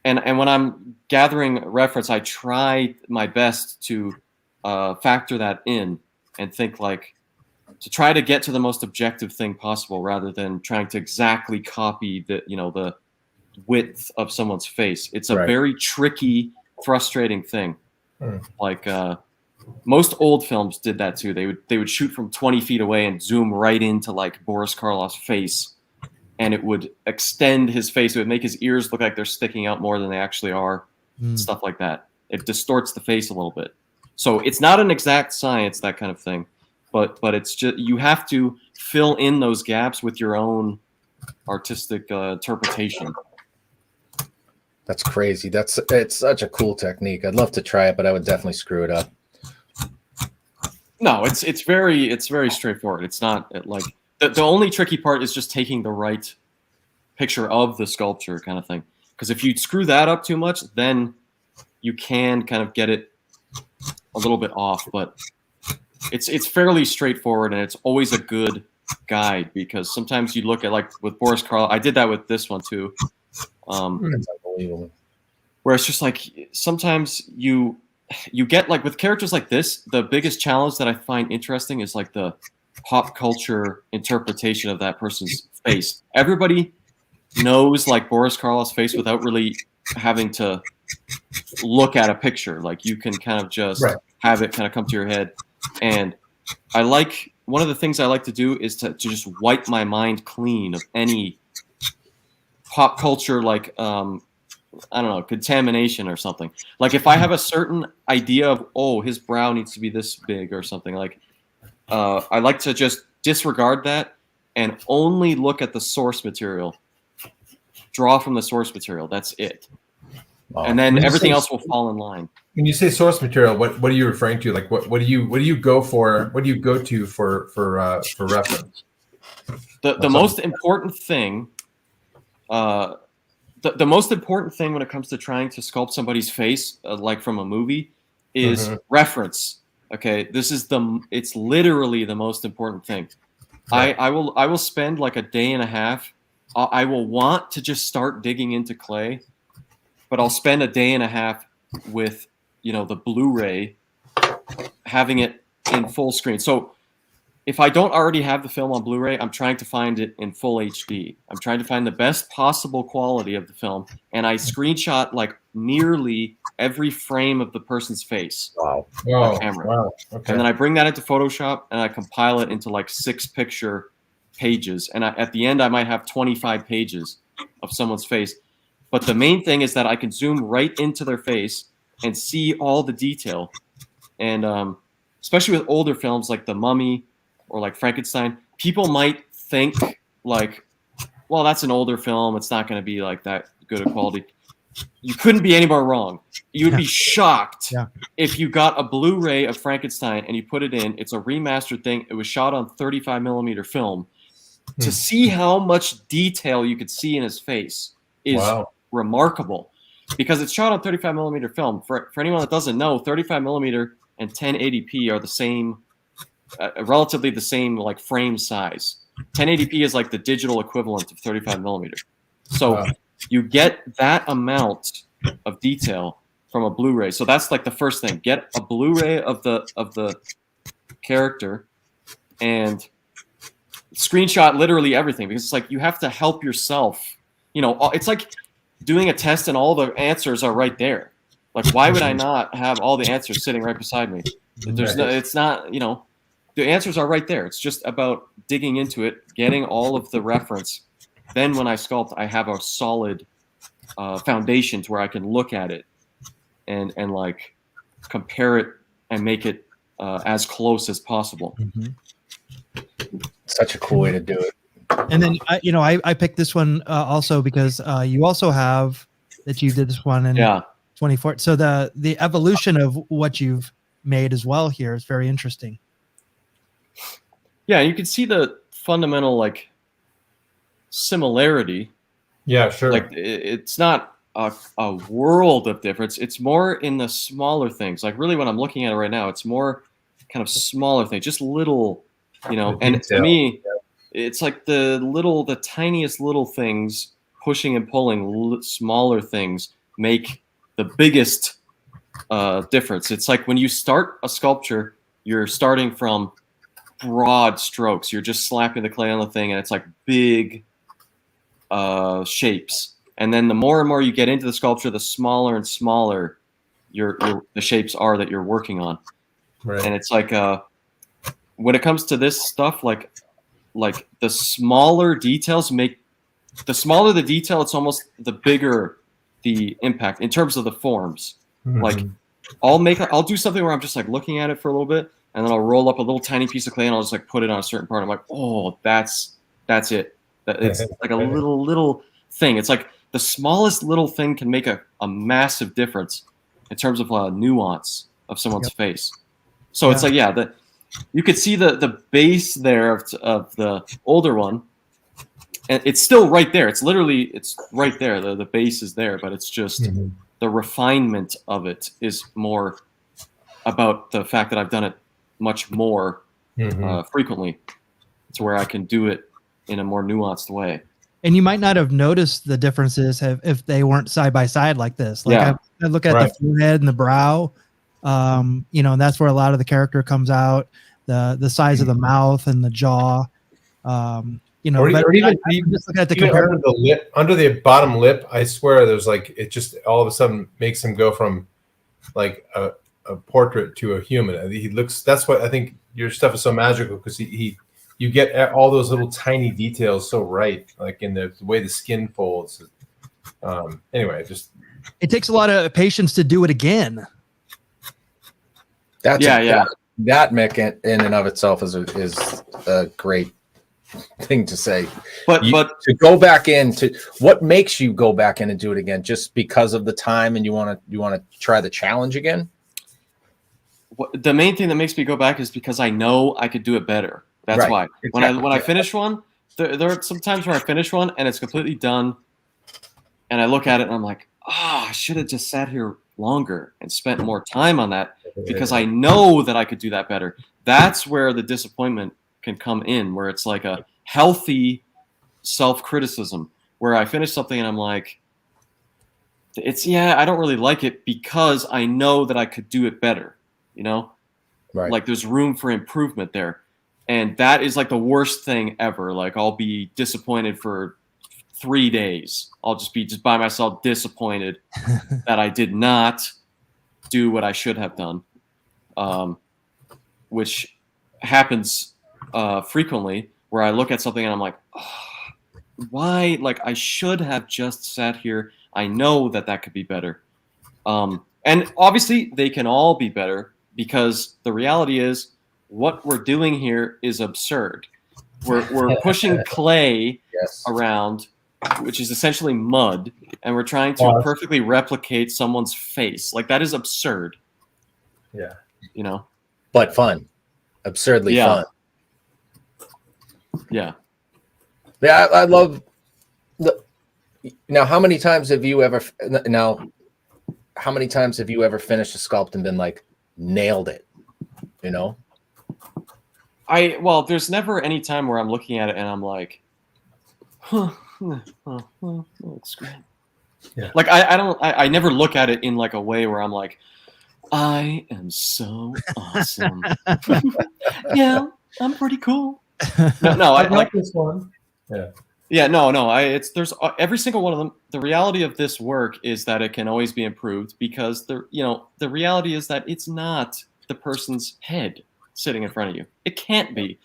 And when I'm gathering reference, I try my best to factor that in and think to try to get to the most objective thing possible rather than trying to exactly copy the width of someone's face. It's a very tricky, frustrating thing. Most old films did that too. They would shoot from 20 feet away and zoom right into Boris Karloff's face. And it would extend his face. It would make his ears look like they're sticking out more than they actually are. Stuff like that. It distorts the face a little bit. So it's not an exact science, that kind of thing. But it's just, you have to fill in those gaps with your own artistic interpretation. That's crazy. It's such a cool technique. I'd love to try it, but I would definitely screw it up. No, it's very straightforward. It's not the only tricky part is just taking the right picture of the sculpture kind of thing. Because if you screw that up too much, then you can kind of get it a little bit off. But it's fairly straightforward, and it's always a good guide because sometimes you look at with Boris Karloff. I did that with this one too. That's unbelievable. Where it's just sometimes you get with characters like this, the biggest challenge that I find interesting is the pop culture interpretation of that person's face. Everybody knows Boris Karloff's face without really having to look at a picture. You can kind of just have it kind of come to your head. And one of the things I like to do is to just wipe my mind clean of any pop culture I don't know, contamination or something. If I have a certain idea of, his brow needs to be this big or something, I like to just disregard that and only look at the source material. Draw from the source material. That's it. Wow. And then everything else will fall in line. When you say source material, what are you referring to? What do you go for? What do you go to for reference? The most important thing. The most important thing when it comes to trying to sculpt somebody's face, from a movie, is reference. Okay, it's literally the most important thing. Right. I will spend a day and a half. I will want to just start digging into clay, but I'll spend a day and a half with the Blu-ray, having it in full screen. So if I don't already have the film on Blu-ray, I'm trying to find it in full HD. I'm trying to find the best possible quality of the film, and I screenshot nearly every frame of the person's face. Wow. On camera. Wow. Okay. And then I bring that into Photoshop and I compile it into 6 picture pages. And at the end, I might have 25 pages of someone's face. But the main thing is that I can zoom right into their face and see all the detail. And especially with older films like The Mummy or Frankenstein, people might think well, that's an older film. It's not going to be that good a quality. You couldn't be any more wrong. You would be shocked if you got a Blu-ray of Frankenstein and you put it in. It's a remastered thing. It was shot on 35 millimeter film. To see how much detail you could see in his face is remarkable, because it's shot on 35 millimeter film. For anyone that doesn't know, 35 millimeter and 1080p are the same, relatively the same frame size. 1080p is the digital equivalent of 35 millimeter. So you get that amount of detail from a Blu-ray. So that's the first thing. Get a Blu-ray of the character and screenshot literally everything, because it's you have to help yourself you know, it's like doing a test and all the answers are right there. Like, why would I not have all the answers sitting right beside me? There's no, it's not, you know, the answers are right there. It's just about digging into it, getting all of the reference. Then when I sculpt, I have a solid foundation to where I can look at it and like compare it and make it as close as possible. Such a cool way to do it. And then, you know, I picked this one also because you also have that you did this one in 24. So the evolution of what you've made as well here is very interesting. Yeah, you can see the fundamental like similarity. Yeah, sure. Like it's not a world of difference. It's more in the smaller things. Like really, when I'm looking at it right now, it's more kind of smaller things, just little, you know. And to me, it's like the tiniest little things pushing and pulling smaller things make the biggest difference. It's like when you start a sculpture, you're starting from broad strokes. You're just slapping the clay on the thing, and it's like big shapes. And then the more and more you get into the sculpture, the smaller and smaller the shapes are that you're working on. Right. And it's like when it comes to this stuff, like the smaller details the smaller the detail, it's almost the bigger the impact in terms of the forms. Like I'll do something where I'm just like looking at it for a little bit, and then I'll roll up a little tiny piece of clay and I'll just like put it on a certain part. I'm like, oh, that's it. It's like a little thing. It's like the smallest little thing can make a massive difference in terms of nuance of someone's face. So it's like, you could see the base there of the older one, and it's still right there. It's right there. The base is there, but it's just the refinement of it is more about the fact that I've done it much more frequently, to where I can do it in a more nuanced way. And you might not have noticed the differences if they weren't side by side like this. Like I look at the forehead and the brow, you know, and that's where a lot of the character comes out. The size of the mouth and the jaw, you know. Or even just looking at the under the bottom lip, I swear there's like it just all of a sudden makes him go from like a portrait to a human. He looks. That's what I think your stuff is so magical, because you get all those little tiny details so right, like in the way the skin folds. Anyway, it takes a lot of patience to do it again. That Mick in and of itself is a great thing to say. But to go back into what makes you go back in and do it again, just because of the time, and you want to try the challenge again. The main thing that makes me go back is because I know I could do it better. That's why. Exactly. When I finish one, there are some times where I finish one and it's completely done, and I look at it and I'm like, I should have just sat here longer and spent more time on that, because I know that I could do that better. That's where the disappointment can come in, where it's like a healthy self-criticism, where I finish something and I'm like, I don't really like it because I know that I could do it better, you know? Right. Like there's room for improvement there. And that is like the worst thing ever. Like I'll be disappointed for 3 days. I'll just be by myself disappointed that I did not do what I should have done, which happens frequently, where I look at something and I'm like, why? Like I should have just sat here. I know that could be better. And obviously they can all be better, because the reality is what we're doing here is absurd. We're pushing clay around, which is essentially mud, and we're trying to perfectly replicate someone's face. Like that is absurd. Yeah. You know? But fun. Absurdly fun. Yeah. Yeah, I love now, how many times have you ever finished a sculpt and been like, nailed it, you know? There's never any time where I'm looking at it and I'm like, looks great. Yeah. Like I never look at it in like a way where I'm like, I am so awesome. Yeah, I'm pretty cool. No, I like this one. Yeah. Yeah, no. There's every single one of them. The reality of this work is that it can always be improved because the reality is that it's not the person's head sitting in front of you. It can't be.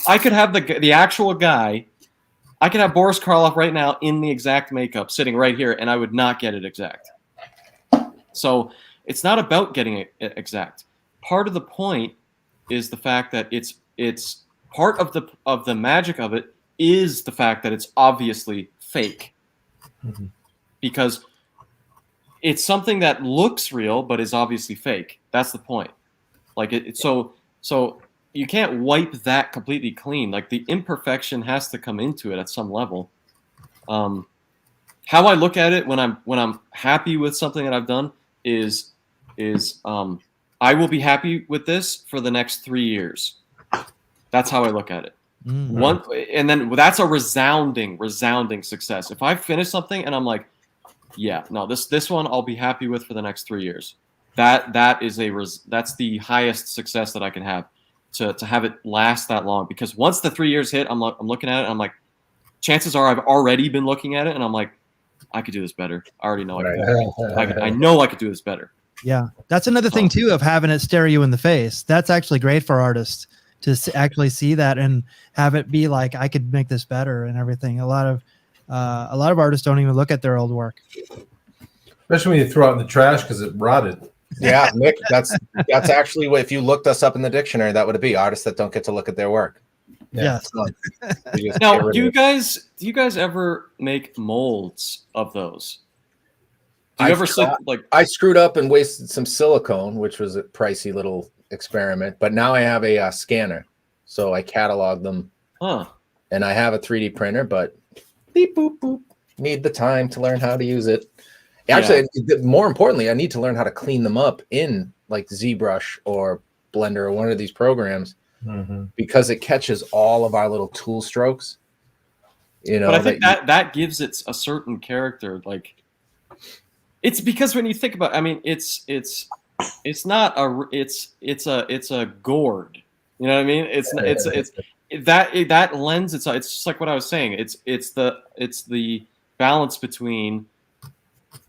I could have the actual guy. I could have Boris Karloff right now in the exact makeup sitting right here, and I would not get it exact. So it's not about getting it exact. Part of the point is the fact that it's part of the magic of it is the fact that it's obviously fake, because it's something that looks real but is obviously fake. That's the point. Like so you can't wipe that completely clean. Like the imperfection has to come into it at some level. How I look at it when I'm happy with something that I've done is I will be happy with this for the next 3 years. That's how I look at it. And then that's a resounding success. If I finish something and I'm like, yeah, no, this one I'll be happy with for the next 3 years. That's the highest success that I can have, to have it last that long. Because once the 3 years hit, I'm looking at it and I'm like, chances are I've already been looking at it and I'm like, I could do this better. I already know I know I could do this better. Yeah, that's another thing too of having it stare you in the face. That's actually great for artists to actually see that and have it be like, I could make this better and everything. A lot of artists don't even look at their old work, especially when you throw it in the trash because it rotted. Yeah, Nick, that's actually what, if you looked us up in the dictionary, that would be artists that don't get to look at their work. Yeah. Now, do you guys ever make molds of those? I screwed up and wasted some silicone, which was a pricey little experiment, but now I have a scanner, so I catalog them. And I have a 3D printer, but beep boop boop, need the time to learn how to use it. Actually, more importantly, I need to learn how to clean them up in like ZBrush or Blender or one of these programs, because it catches all of our little tool strokes. You know, but I think that gives it a certain character. Like, it's because when you think about, I mean, it's a gourd. You know what I mean? That lends itself. It's just like what I was saying. It's the balance between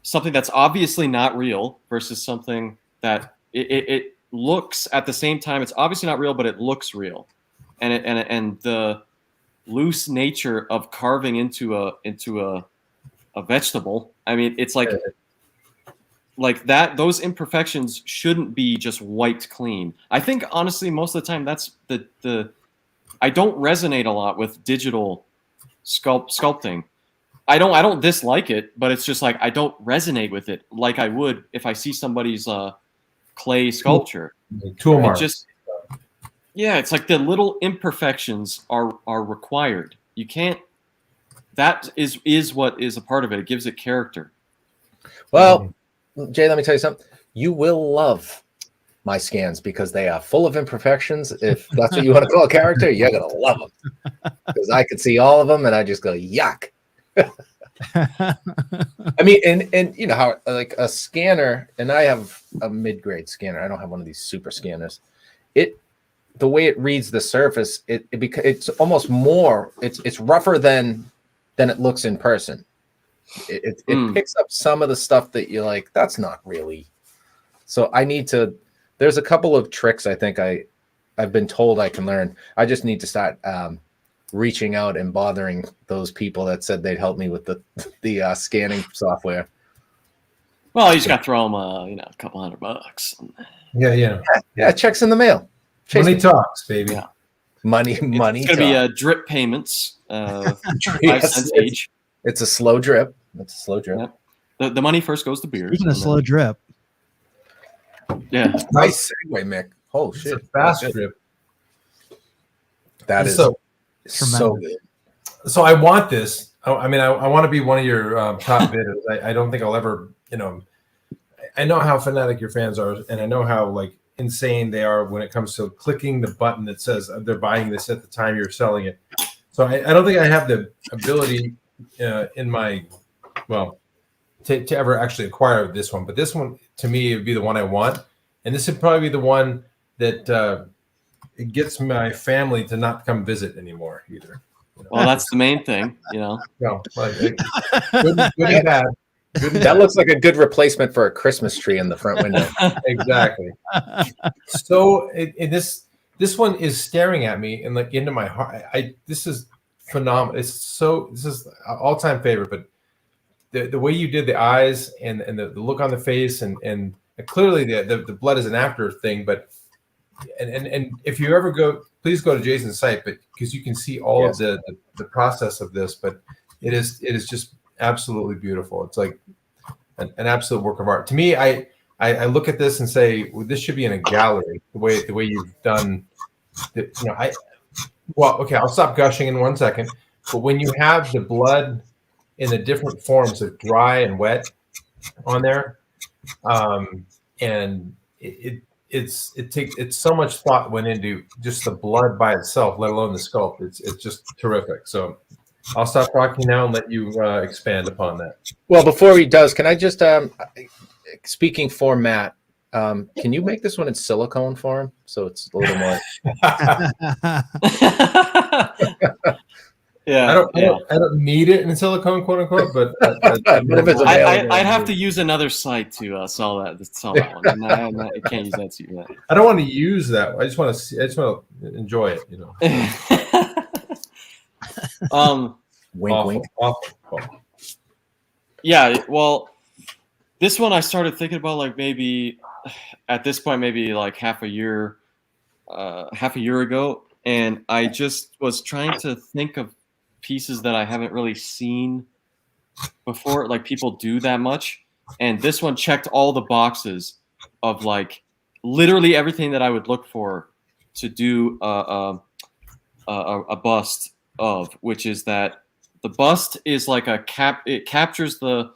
something that's obviously not real versus something that it looks, at the same time, it's obviously not real, but it looks real, and the loose nature of carving into a vegetable. I mean, it's like that. Those imperfections shouldn't be just wiped clean. I think honestly, most of the time, that's the I don't resonate a lot with digital sculpting. I don't dislike it, but it's just like I don't resonate with it like I would if I see somebody's clay sculpture. Tool mark. It's like the little imperfections are required. You can't. That is what is a part of it. It gives it character. Well, Jay, let me tell you something. You will love my scans because they are full of imperfections. If that's what you want to call a character, you're gonna love them, because I could see all of them and I just go yuck. I mean, and you know how like a scanner, and I have a mid-grade scanner. I don't have one of these super scanners. The way it reads the surface, it's almost more. It's rougher than it looks in person. It picks up some of the stuff that you're like, that's not really. So I need to. There's a couple of tricks I think I've been told I can learn. I just need to start reaching out and bothering those people that said they'd help me with the scanning software. Well, you just got to throw them a couple $100. Yeah. Checks in the mail. Money talks, baby. Yeah. Money. It's going to be drip payments, 5 cents each. It's a slow drip. Yeah. The money first goes to beer. Speaking of slow drip. Yeah. Nice segue, Mick. Oh shit. It's a fast drip. That is so good. So I want this. I mean, I want to be one of your top bidders. I don't think I'll ever, I know how fanatic your fans are, and I know how like insane they are when it comes to clicking the button that says they're buying this at the time you're selling it. So I don't think I have the ability in my, to ever actually acquire this one. But this one, to me, would be the one I want. And this would probably be the one that it gets my family to not come visit anymore either. Well, that's the main thing, you know. No, like, good and bad. Good and That bad. looks like a good replacement for a Christmas tree in the front window. Exactly. So this one is staring at me and like into my heart. This is phenomenal. This is an all-time favorite. But the way you did the eyes and the look on the face and clearly the blood is an after thing. But and if you ever go, please go to Jason's site, but because you can see all of the process of this. But it is just absolutely beautiful. It's like an absolute work of art to me. I look at this and say, well, this should be in a gallery. The way you've done, I'll stop gushing in 1 second. But when you have the blood in the different forms of dry and wet on there, and it's so much thought went into just the blood by itself, let alone the sculpt. It's just terrific. So I'll stop talking now and let you expand upon that. Well, before he does, can I just speaking for Matt, can you make this one in silicone for him so it's a little more? Yeah, I don't need it in silicone, quote unquote, but I'd have to use another site to sell that one. I can't use that to do that. I don't want to use that. I just want to see. I just want to enjoy it. You know. Wink, Awful, wink. awful. Yeah, well, this one I started thinking about like maybe at this point maybe like half a year ago, and I just was trying to think of pieces that I haven't really seen before, like people do that much, and this one checked all the boxes of like literally everything that I would look for to do a bust of, which is that the bust is like it captures a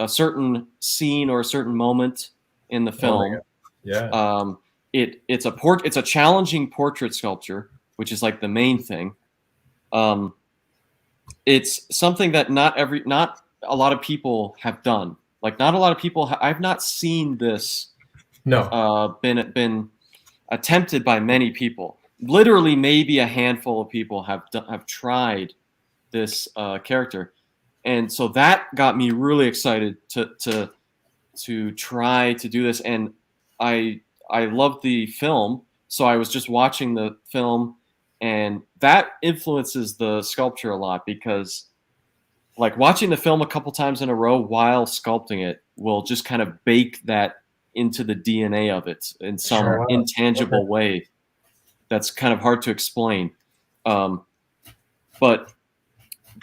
certain scene or a certain moment in the film. Yeah. It's a challenging portrait sculpture, which is like the main thing. It's something that not a lot of people have done. Like not a lot of people. I've not seen this. No. Been attempted by many people. Literally, maybe a handful of people have tried this character, and so that got me really excited to try to do this. And I loved the film, so I was just watching the film. And that influences the sculpture a lot because like watching the film a couple times in a row while sculpting it will just kind of bake that into the DNA of it in some intangible way that's kind of hard to explain. But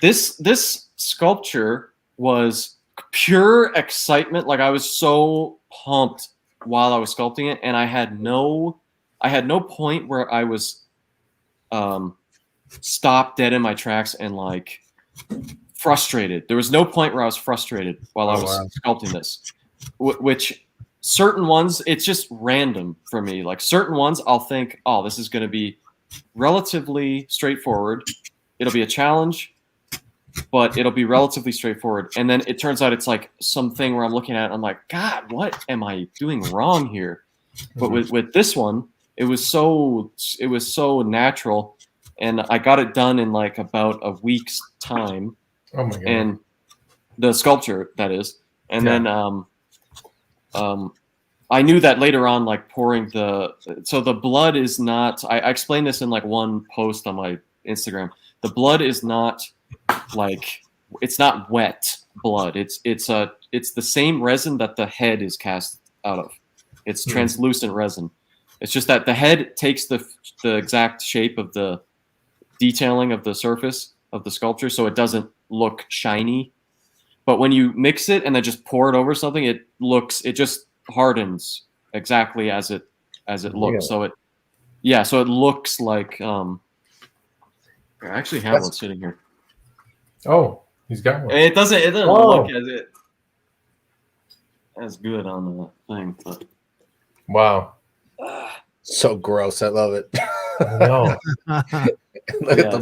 this sculpture was pure excitement. Like I was so pumped while I was sculpting it, and I had no point where I was stopped dead in my tracks and like frustrated. There was no point where I was frustrated while I was sculpting this, which certain ones, it's just random for me. Like certain ones I'll think, oh, this is going to be relatively straightforward. It'll be a challenge, but it'll be relatively straightforward. And then it turns out it's like something where I'm looking at it and I'm like, God, what am I doing wrong here? But with this one, it was so natural, and I got it done in like about a week's time. Oh my God. And the sculpture, that is. And then I knew that later on, like pouring so the blood is not, I explained this in like one post on my Instagram. The blood is not like, it's not wet blood. It's the same resin that the head is cast out of. It's translucent resin. It's just that the head takes the exact shape of the detailing of the surface of the sculpture, so it doesn't look shiny. But when you mix it and then just pour it over something, it just hardens exactly as it looks. So it looks like I actually have one sitting here. Oh, he's got one. It doesn't look as good on the thing, but wow. So gross. I love it. No. Look at them.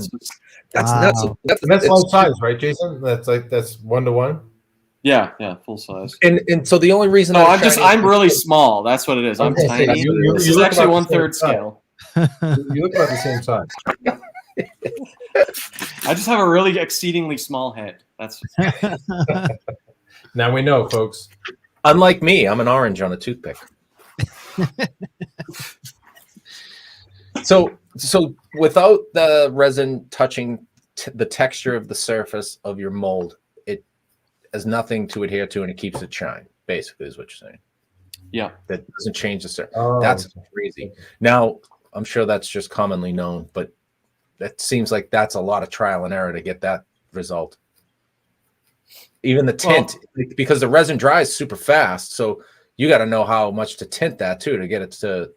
That's nuts. That's full size, right, Jason? That's 1-to-1. Yeah, full size. And so the only reason I'm really small. That's what it is. I'm Okay, so tiny. you This is look actually about the 1/3 same scale. You look about the same size. I just have a really exceedingly small head. That's Now we know, folks. Unlike me, I'm an orange on a toothpick. So without the resin touching the texture of the surface of your mold, it has nothing to adhere to, and it keeps it shine. Basically, is what you're saying. yeah. That doesn't change the surface. Oh, That's crazy. Now, I'm sure that's just commonly known, but that seems like that's a lot of trial and error to get that result. Even the tint, because the resin dries super fast, so you got to know how much to tint that too to get it to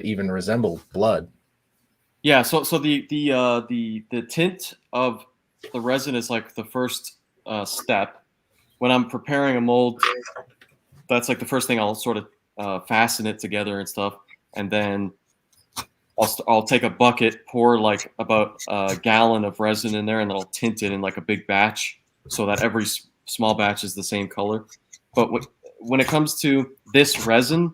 even resemble blood. Yeah, so the tint of the resin is like the first step. When I'm preparing a mold, that's like the first thing I'll sort of fasten it together and stuff, and then I'll take a bucket, pour like about a gallon of resin in there, and then I'll tint it in like a big batch so that every small batch is the same color. But when it comes to this resin,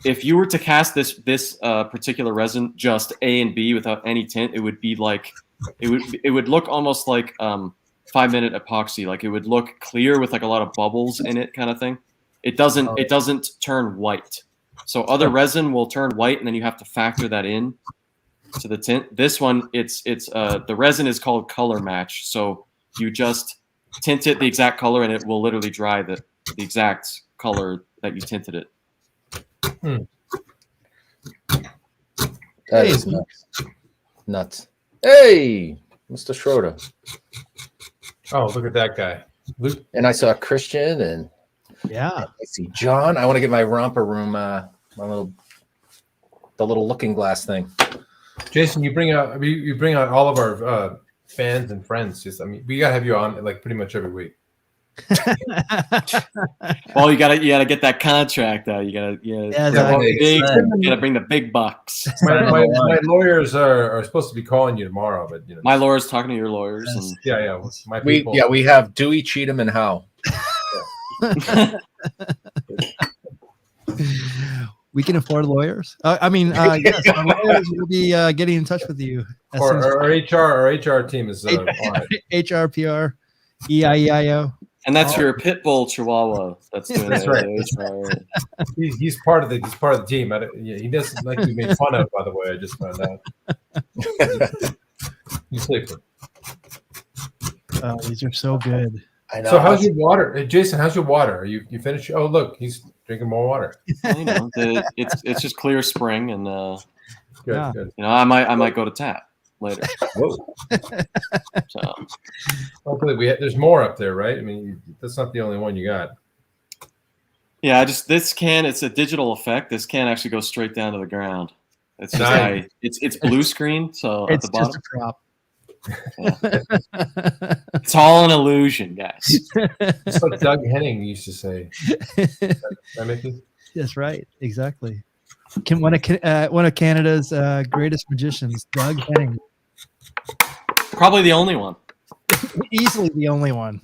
if you were to cast this particular resin just A and B without any tint, it would be like it would look almost like 5-minute epoxy. Like it would look clear with like a lot of bubbles in it, kind of thing. It doesn't turn white. So other resin will turn white, and then you have to factor that in to the tint. This one, it's the resin is called color match. So you just tint it the exact color, and it will literally dry the exact color that you tinted it. That is nuts. Nuts. Hey, Mr. Schroeder. Oh, look at that guy. Luke. And I saw Christian, and Yeah. I see John. I want to get my romper room, the little looking glass thing. Jason, you bring out all of our fans and friends. Just, I mean, we gotta have you on like pretty much every week. Well, you gotta get that contract out. You gotta bring the big bucks. My lawyers are supposed to be calling you tomorrow, but you know. My lawyer's talking to your lawyers. Yes. And Yeah. My people. We have Dewey, Cheatham, and Howe. We can afford lawyers. Yes, our lawyers will be getting in touch with you. Our HR team is on it. HR, PR, EIEIO. And that's your pit bull chihuahua. That's doing That's it. right. He's part of the team. He doesn't like to be made fun of. By the way, I just found out. He's sleeping. Oh, these are so good. I know. So how's your water, hey, Jason? How's your water? Are you finished? Oh, look, he's drinking more water. You know, it's just clear spring, and Good, Yeah. good. you know, I might go to tap later. Whoa. So Hopefully, there's more up there, right? I mean, that's not the only one you got. yeah, this can, it's a digital effect. This can actually go straight down to the ground. It's just Nice. it's blue screen, so It's at the bottom. just a prop. It's all an illusion, guys. It's like Doug Henning used to say. Right, Mickey? That's right. Exactly. One of Canada's greatest magicians, Doug Henning. Probably the only one. Easily the only one.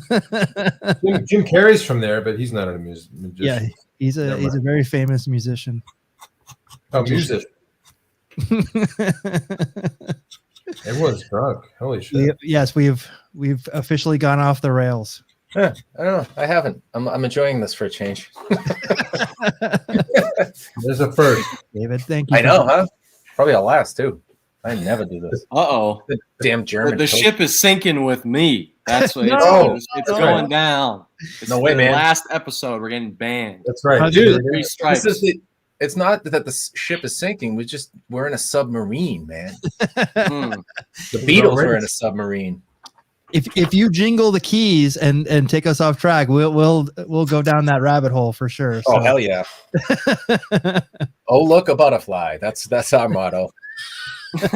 Jim Carrey's from there, but he's not a magician. Yeah, he's a very famous musician. Oh, music. Everyone's drunk. Holy shit. Yes, we've officially gone off the rails. I don't know. I haven't. I'm enjoying this for a change. There's a first. David, thank you. I know, huh? Probably a last too. I never do this. Uh-oh. The damn German. The ship is sinking with me. That's what No. it's going down. No way, the man. Last episode, we're getting banned. That's right. Dude, Three stripes. It's not that the ship is sinking. We're in a submarine, man. Mm. The Beatles were in a submarine. If you jingle the keys and take us off track, we'll go down that rabbit hole for sure. Oh So. hell yeah! Oh look, a butterfly. That's our motto. This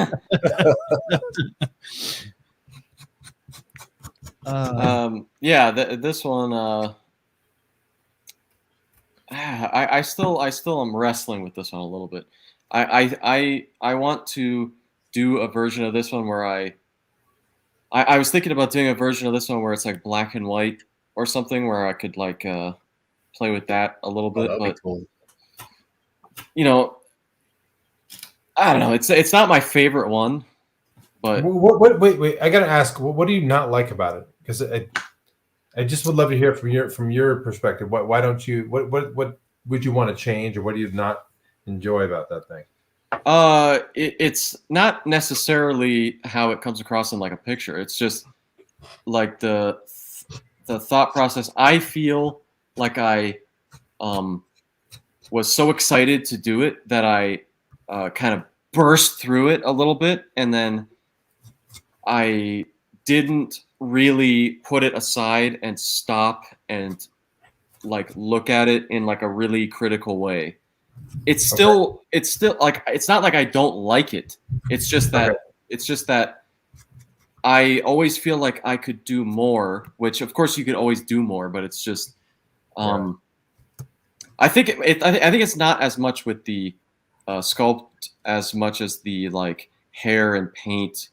one. I still am wrestling with this one a little bit. I want to do a version of this one where I was thinking about doing a version of this one where it's like black and white or something, where I could like play with that a little bit. But cool. you know, I don't know. It's not my favorite one, But wait, I gotta ask, what do you not like about it? Because I just would love to hear from your perspective. Why don't you? What would you want to change, or what do you not enjoy about that thing? it's not necessarily how it comes across in like a picture. It's just like the thought process. I feel like I was so excited to do it that I kind of burst through it a little bit, and then I didn't really put it aside and stop and like look at it in like a really critical way. It's still like, it's not like I don't like it. It's just that I always feel like I could do more, which of course you could always do more, but it's just I think I think it's not as much with the sculpt as much as the like hair and paint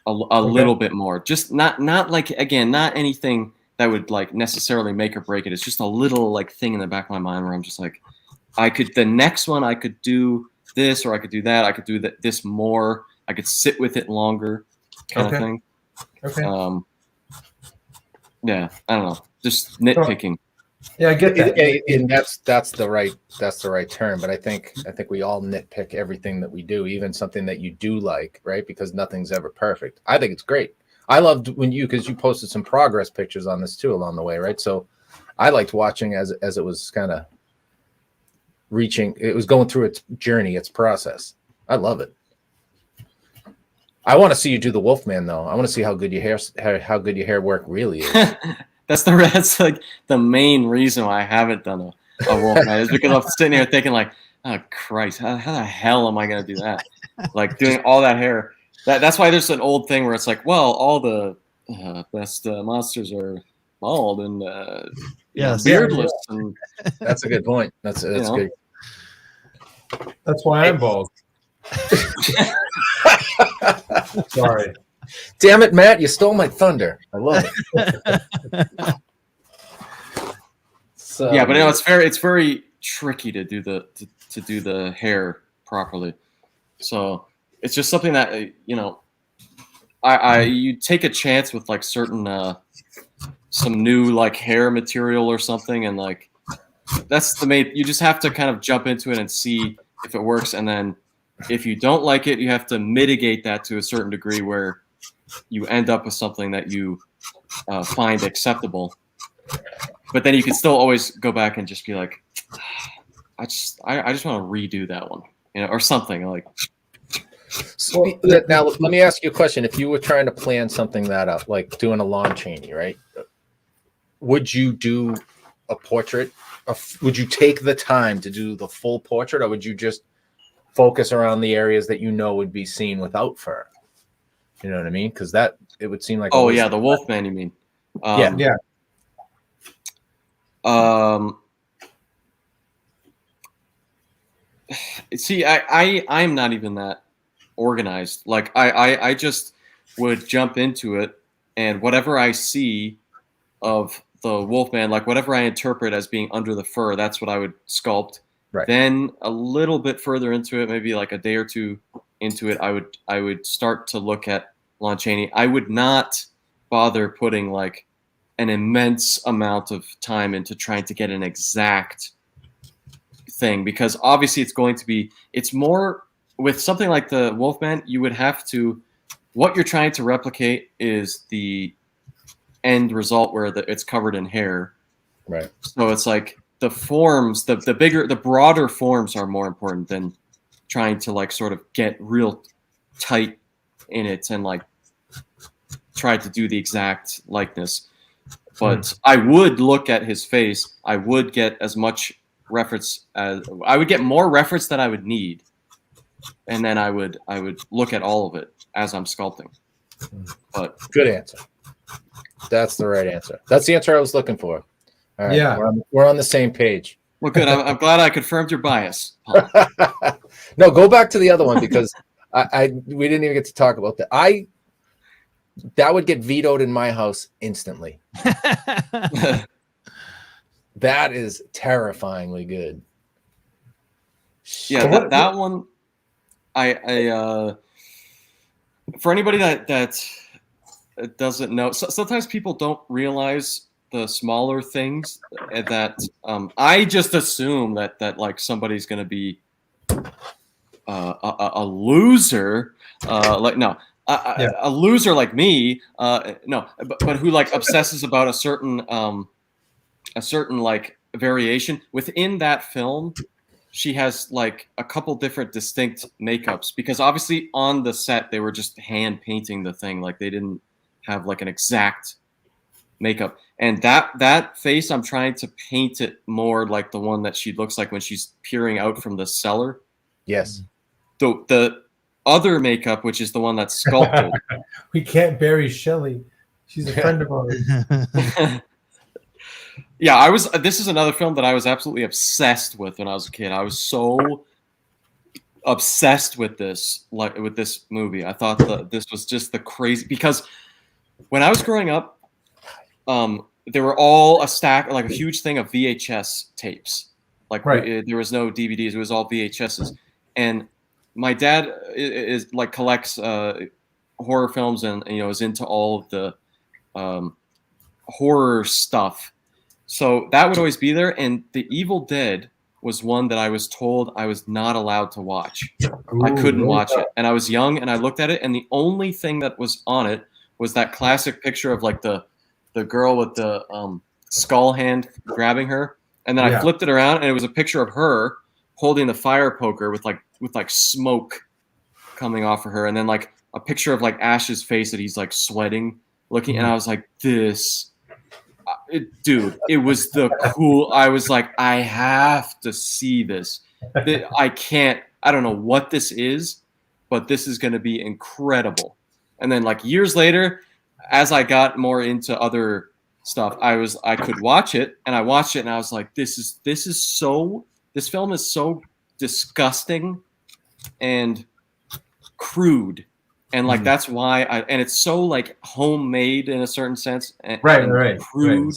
a little bit more. Just not like, again, not anything that would like necessarily make or break it. It's just a little like thing in the back of my mind where I'm just like, the next one I could do this, or I could do that. I could do this more. I could sit with it longer, kind of thing. Okay. Yeah, I don't know. Just nitpicking. Yeah, I get that. And that's the right term. But I think we all nitpick everything that we do, even something that you do like, right? Because nothing's ever perfect. I think it's great. I loved because you posted some progress pictures on this too along the way, right? So I liked watching as it was kind of it was going through its journey, its process. I love it. I want to see you do the Wolfman though. I want to see how good your hair work really is. That's like the main reason why I haven't done a Wolfman is because I'm sitting here thinking like, oh Christ, how the hell am I gonna do that? Like doing all that hair. That's why there's an old thing where it's like, well, all the best monsters are bald and beardless. Yeah. And that's a good point. That's good. That's why I'm bald. Sorry. Damn it, Matt! You stole my thunder. I love it. So yeah, but no, it's very tricky to do the hair properly. So it's just something that you take a chance with like certain some new like hair material or something, and like that's the main. You just have to kind of jump into it and see if it works, and then if you don't like it, you have to mitigate that to a certain degree where you end up with something that you find acceptable. But then you can still always go back and just be like, I just want to redo that one, or something like. So, now let me ask you a question. If you were trying to plan something that up, like doing a lawn change, right? Would you do a portrait? Would you take the time to do the full portrait, or would you just focus around the areas that would be seen without fur? You know what I mean? Because it would seem like. Oh yeah, the Wolfman, you mean? Yeah. See, I'm not even that organized. Like I just would jump into it, and whatever I see of the Wolfman, like whatever I interpret as being under the fur, that's what I would sculpt. Right. Then a little bit further into it, maybe like a day or two into it, I would start to look at Lon Chaney. I would not bother putting like an immense amount of time into trying to get an exact thing, because obviously it's more with something like the Wolfman, you would have to, what you're trying to replicate is the end result where it's covered in hair. Right. So it's like the forms, the broader forms are more important than trying to like sort of get real tight in it and like try to do the exact likeness. But I would look at his face. I would get as much reference as I would get more reference than I would need. And then I would look at all of it as I'm sculpting. But good answer. That's the right answer. That's the answer I was looking for. All right. Yeah. We're on the same page. Well, good. I'm glad I confirmed your bias. No, go back to the other one because we didn't even get to talk about that. That would get vetoed in my house instantly. That is terrifyingly good. Yeah, that one, I for anybody that doesn't know, sometimes people don't realize the smaller things that I just assume that like somebody's going to be a loser, like no. A loser like me, no, but who like obsesses about a certain like variation within that film. She has like a couple different distinct makeups because obviously on the set they were just hand painting the thing, like they didn't have like an exact makeup. And that face, I'm trying to paint it more like the one that she looks like when she's peering out from the cellar. Yes. The other makeup, which is the one that's sculpted. We can't bury Shelley. She's a friend of ours. Yeah, this is another film that I was absolutely obsessed with when I was a kid. I was so obsessed with this movie. I thought that this was just the crazy, because when I was growing up, there were all a stack, like a huge thing of VHS tapes. Like there was no DVDs; it was all VHSs. And my dad is like collects horror films and is into all of the horror stuff. So that would always be there. And The Evil Dead was one that I was told I was not allowed to watch. Ooh, I couldn't watch it. And I was young and I looked at it, and the only thing that was on it was that classic picture of like the girl with the skull hand grabbing her. And then I flipped it around and it was a picture of her holding the fire poker with like smoke coming off of her. And then like a picture of like Ash's face that he's like sweating looking. And I was like, dude, it was the cool. I was like, I have to see this. I don't know what this is, but this is going to be incredible. And then like years later, as I got more into other stuff, I could watch it, and I watched it and I was like, this film is so disgusting and crude. And like that's why and it's so like homemade in a certain sense, and crude,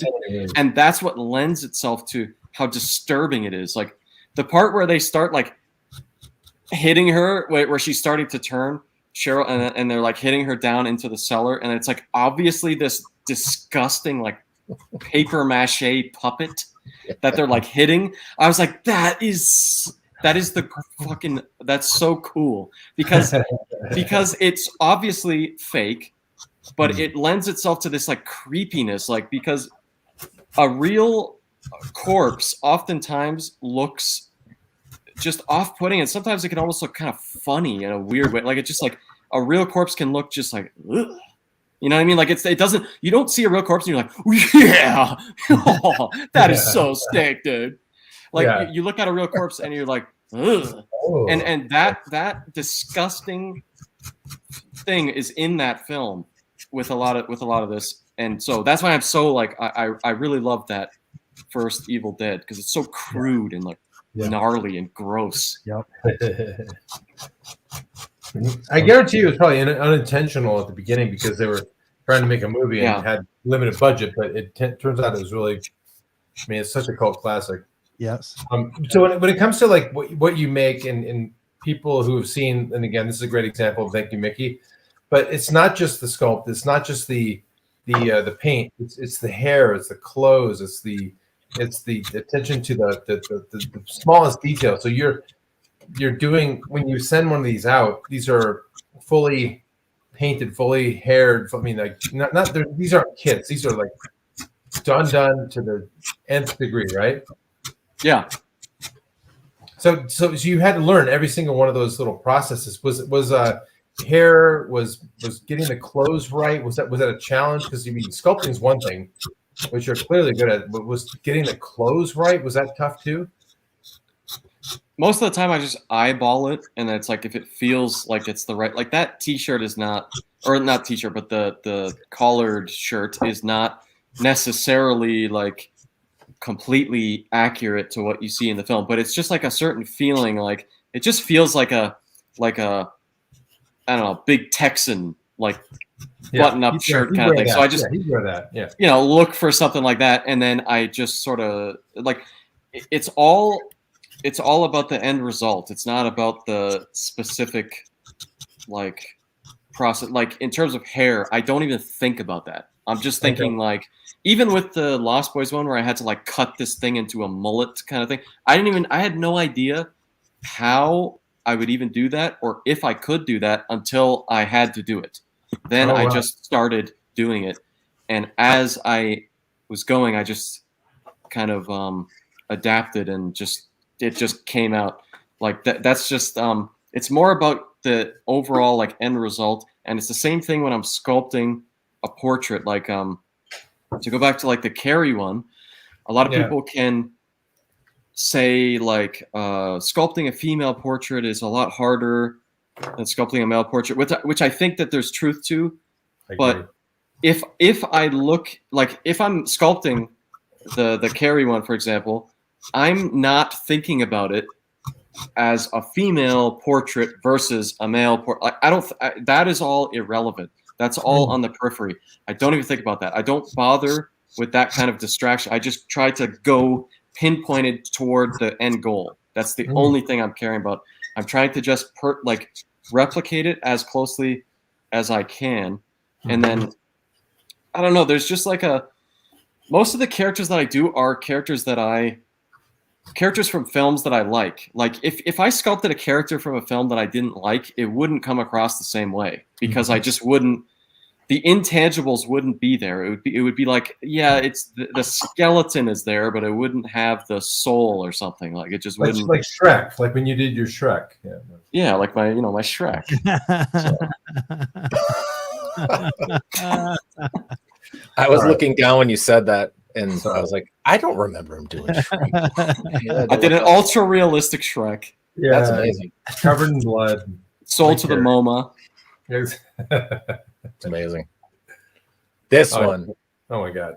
and that's what lends itself to how disturbing it is. Like the part where they start like hitting her, where she's starting to turn Cheryl, and they're like hitting her down into the cellar, and it's like obviously this disgusting like paper mache puppet that they're like hitting. I was like, that is that's so cool because it's obviously fake, but it lends itself to this like creepiness, like because a real corpse oftentimes looks just off-putting, and sometimes it can almost look kind of funny in a weird way. Like it's just like a real corpse can look just like, ugh. You know what I mean? Like it doesn't. You don't see a real corpse and you're like, yeah, oh, that is so sick, dude. Like you look at a real corpse and you're like, ugh. And that disgusting thing is in that film with a lot of this, and so that's why I'm so like I really love that first Evil Dead, because it's so crude and like gnarly and gross. Yep. I guarantee you it was probably unintentional at the beginning because they were trying to make a movie and had limited budget, but it turns out it was really, I mean, it's such a cult classic. Yes. So when it comes to like what you make and people who have seen, and again, this is a great example of Thank You, Mickey, but it's not just the sculpt, it's not just the paint, it's the hair, it's the clothes, it's the attention to the smallest detail. So you're doing, when you send one of these out, these are fully painted, fully haired. I mean, like not these aren't kits. These are like done to the nth degree, right? Yeah. So you had to learn every single one of those little processes. Was hair, was getting the clothes right? Was that a challenge? Because you mean sculpting is one thing, which you're clearly good at, but was getting the clothes right? Was that tough too? Most of the time I just eyeball it, and it's like if it feels like it's the right, like that t-shirt is not, or not t-shirt, but the collared shirt is not necessarily like completely accurate to what you see in the film, but it's just like a certain feeling, like it just feels like a I don't know, big Texan like button-up shirt kind of thing. So I just wear that. Look for something like that, and then I just sort of like it's all about the end result. It's not about the specific like process. Like in terms of hair, I don't even think about that. I'm just thinking like, even with the Lost Boys one where I had to like cut this thing into a mullet kind of thing, I had no idea how I would even do that or if I could do that until I had to do it. Then I just started doing it. And as I was going, I just kind of adapted and it just came out like that. That's just, it's more about the overall like end result. And it's the same thing when I'm sculpting a portrait, like, to go back to like the Carrie one, a lot of people can say like sculpting a female portrait is a lot harder than sculpting a male portrait, which I think that there's truth to. But if I look like if I'm sculpting the Carrie one, for example, I'm not thinking about it as a female portrait versus a male portrait. That is all irrelevant. That's all on the periphery. I don't even think about that. I don't bother with that kind of distraction. I just try to go pinpointed toward the end goal. That's the only thing I'm caring about. I'm trying to just replicate it as closely as I can. And then, I don't know, there's just like most of the characters that I do are characters from films that I like. Like if I sculpted a character from a film that I didn't like, it wouldn't come across the same way because I just wouldn't, the intangibles wouldn't be there. It would be like, yeah, it's the skeleton is there, but it wouldn't have the soul or something. Like it just wouldn't. Like Shrek, like when you did your Shrek. Yeah, like my Shrek. I was looking down when you said that, and I was like, I don't remember him doing Shrek. I did an ultra realistic Shrek. Yeah, that's amazing. Covered in blood. Sold to the MoMA. It's amazing. This one. Oh my god.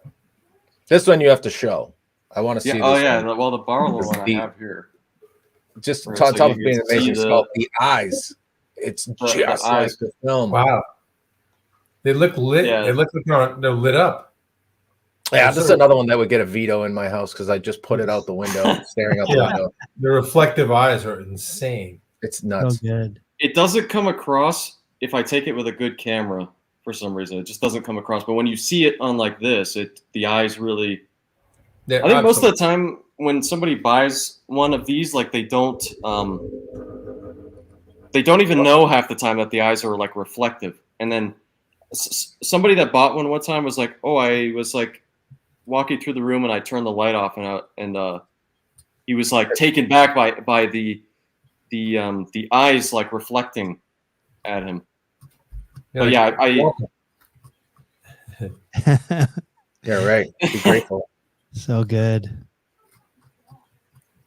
This one you have to show. I want to see. Oh this yeah. one. Well, the Barlow one I have here. Just on top of being amazing, the eyes. It's just like the film. Wow. They look lit. Yeah. It looks like they're lit up. Yeah, this is another one that would get a veto in my house because I just put it out the window, staring out the window. The reflective eyes are insane. It's nuts. So good. It doesn't come across if I take it with a good camera for some reason. It just doesn't come across. But when you see it on like this, the eyes really. I think most of the time when somebody buys one of these, like they don't even know half the time that the eyes are like reflective. And then somebody that bought one time was like, "Oh, I was like walking through the room and I turned the light off and he was like taken back by the eyes like reflecting at him." But yeah, Yeah, right. Be grateful. So good.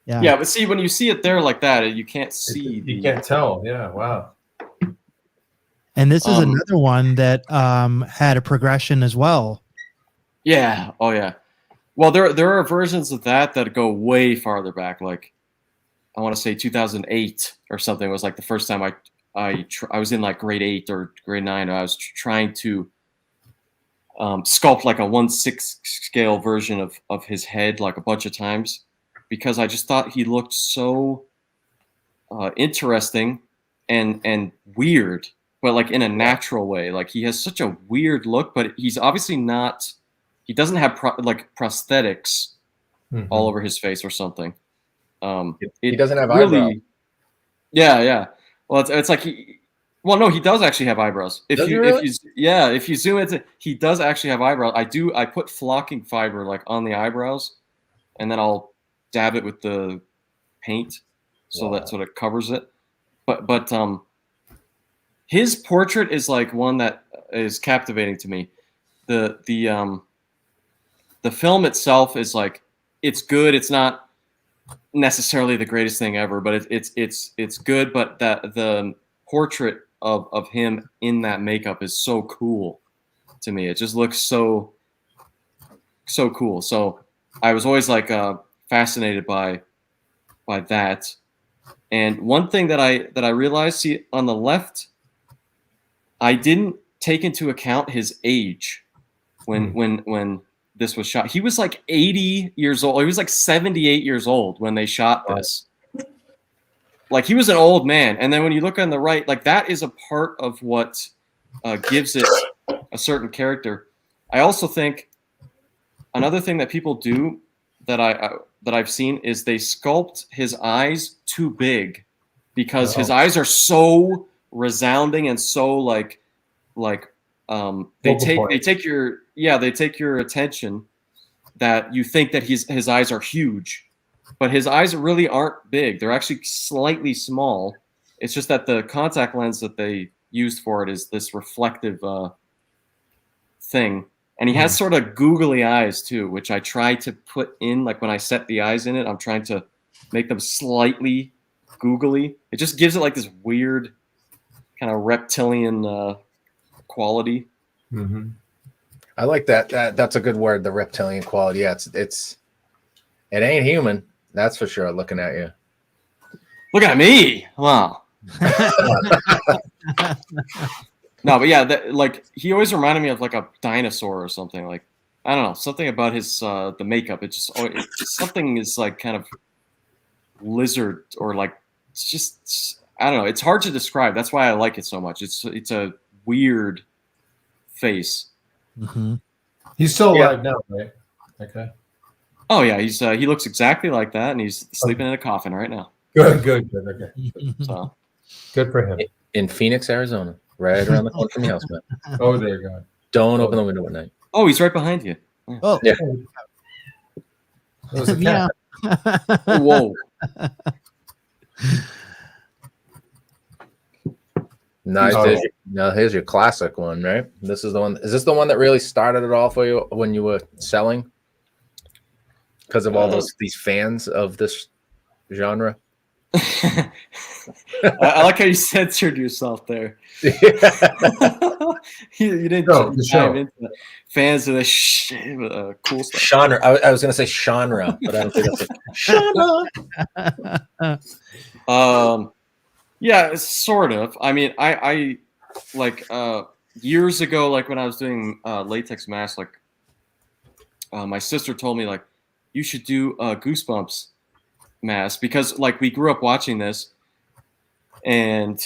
Yeah. Yeah, but see, when you see it there like that, you can't see. You can't tell. Yeah. Wow. And this is another one that had a progression as well. Yeah. Oh yeah. Well, there are versions of that go way farther back. Like I want to say 2008 or something was like the first time I was in like grade 8 or grade 9. I was trying to sculpt like a 1/6 scale version of his head like a bunch of times because I just thought he looked so interesting and weird, but like in a natural way. Like he has such a weird look, but he's obviously not. He doesn't have prosthetics all over his face or something. He doesn't have eyebrows. Yeah. Well, it's like no, he does actually have eyebrows. If you zoom into, he does actually have eyebrows. I put flocking fiber like on the eyebrows, and then I'll dab it with the paint so that sort of covers it. But his portrait is like one that is captivating to me. The film itself is like, it's good. It's not necessarily the greatest thing ever, but it's good. But the portrait of him in that makeup is so cool to me. It just looks so cool. So I was always like fascinated by that. And one thing that I realized, see on the left, I didn't take into account his age when this was shot. He was like 80 years old. He was like 78 years old when they shot this. Like he was an old man. And then when you look on the right, like that is a part of what gives it a certain character. I also think another thing that people do that I've seen is they sculpt his eyes too big, because his eyes are so resounding and so they take your attention, that you think that his eyes are huge, but his eyes really aren't big. They're actually slightly small. It's just that the contact lens that they used for it is this reflective thing. And he has sort of googly eyes too, which I try to put in, like when I set the eyes in it, I'm trying to make them slightly googly. It just gives it like this weird kind of reptilian quality. Mm-hmm. I like that. That's a good word, the reptilian quality. Yeah, it ain't human, that's for sure. Looking at you. Look at me! Wow. No, but yeah, like he always reminded me of like a dinosaur or something. Like, I don't know, something about his the makeup. Something is like kind of lizard, or like it's just, I don't know. It's hard to describe. That's why I like it so much. It's a weird face. Mm-hmm. He's still alive now, right? Okay. Oh yeah, he looks exactly like that, and he's sleeping in a coffin right now. Good. Okay. So good for him. In Phoenix, Arizona, right around the corner from the house, man. Oh, there you go. Don't open the window at night. oh, he's right behind you. Oh, Yeah. It was a cat. yeah. Whoa. Nice. Oh. Now here's your classic one, right? This is the one. Is this the one that really started it all for you when you were selling? Because of all these fans of this genre. I like how you censored yourself there. you didn't dive into the fans of the cool stuff. Genre. I was going to say genre, but I don't think that's genre. Yeah, sort of. I mean, I like years ago, like when I was doing latex masks, like my sister told me, like, you should do Goosebumps mask, because like we grew up watching this, and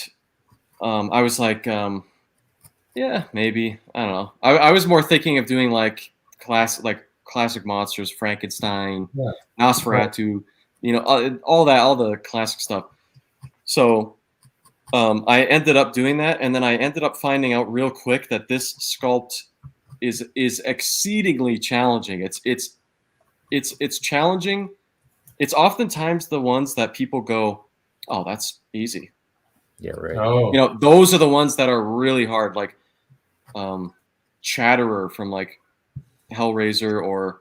I was like, yeah, maybe, I don't know. I was more thinking of doing like classic monsters, Frankenstein, Nosferatu, you know, all the classic stuff. So I ended up doing that, and then I ended up finding out real quick that this sculpt is exceedingly challenging. It's challenging. It's oftentimes the ones that people go, oh, that's easy. Yeah, right. Oh. You know, those are the ones that are really hard, like Chatterer from like Hellraiser, or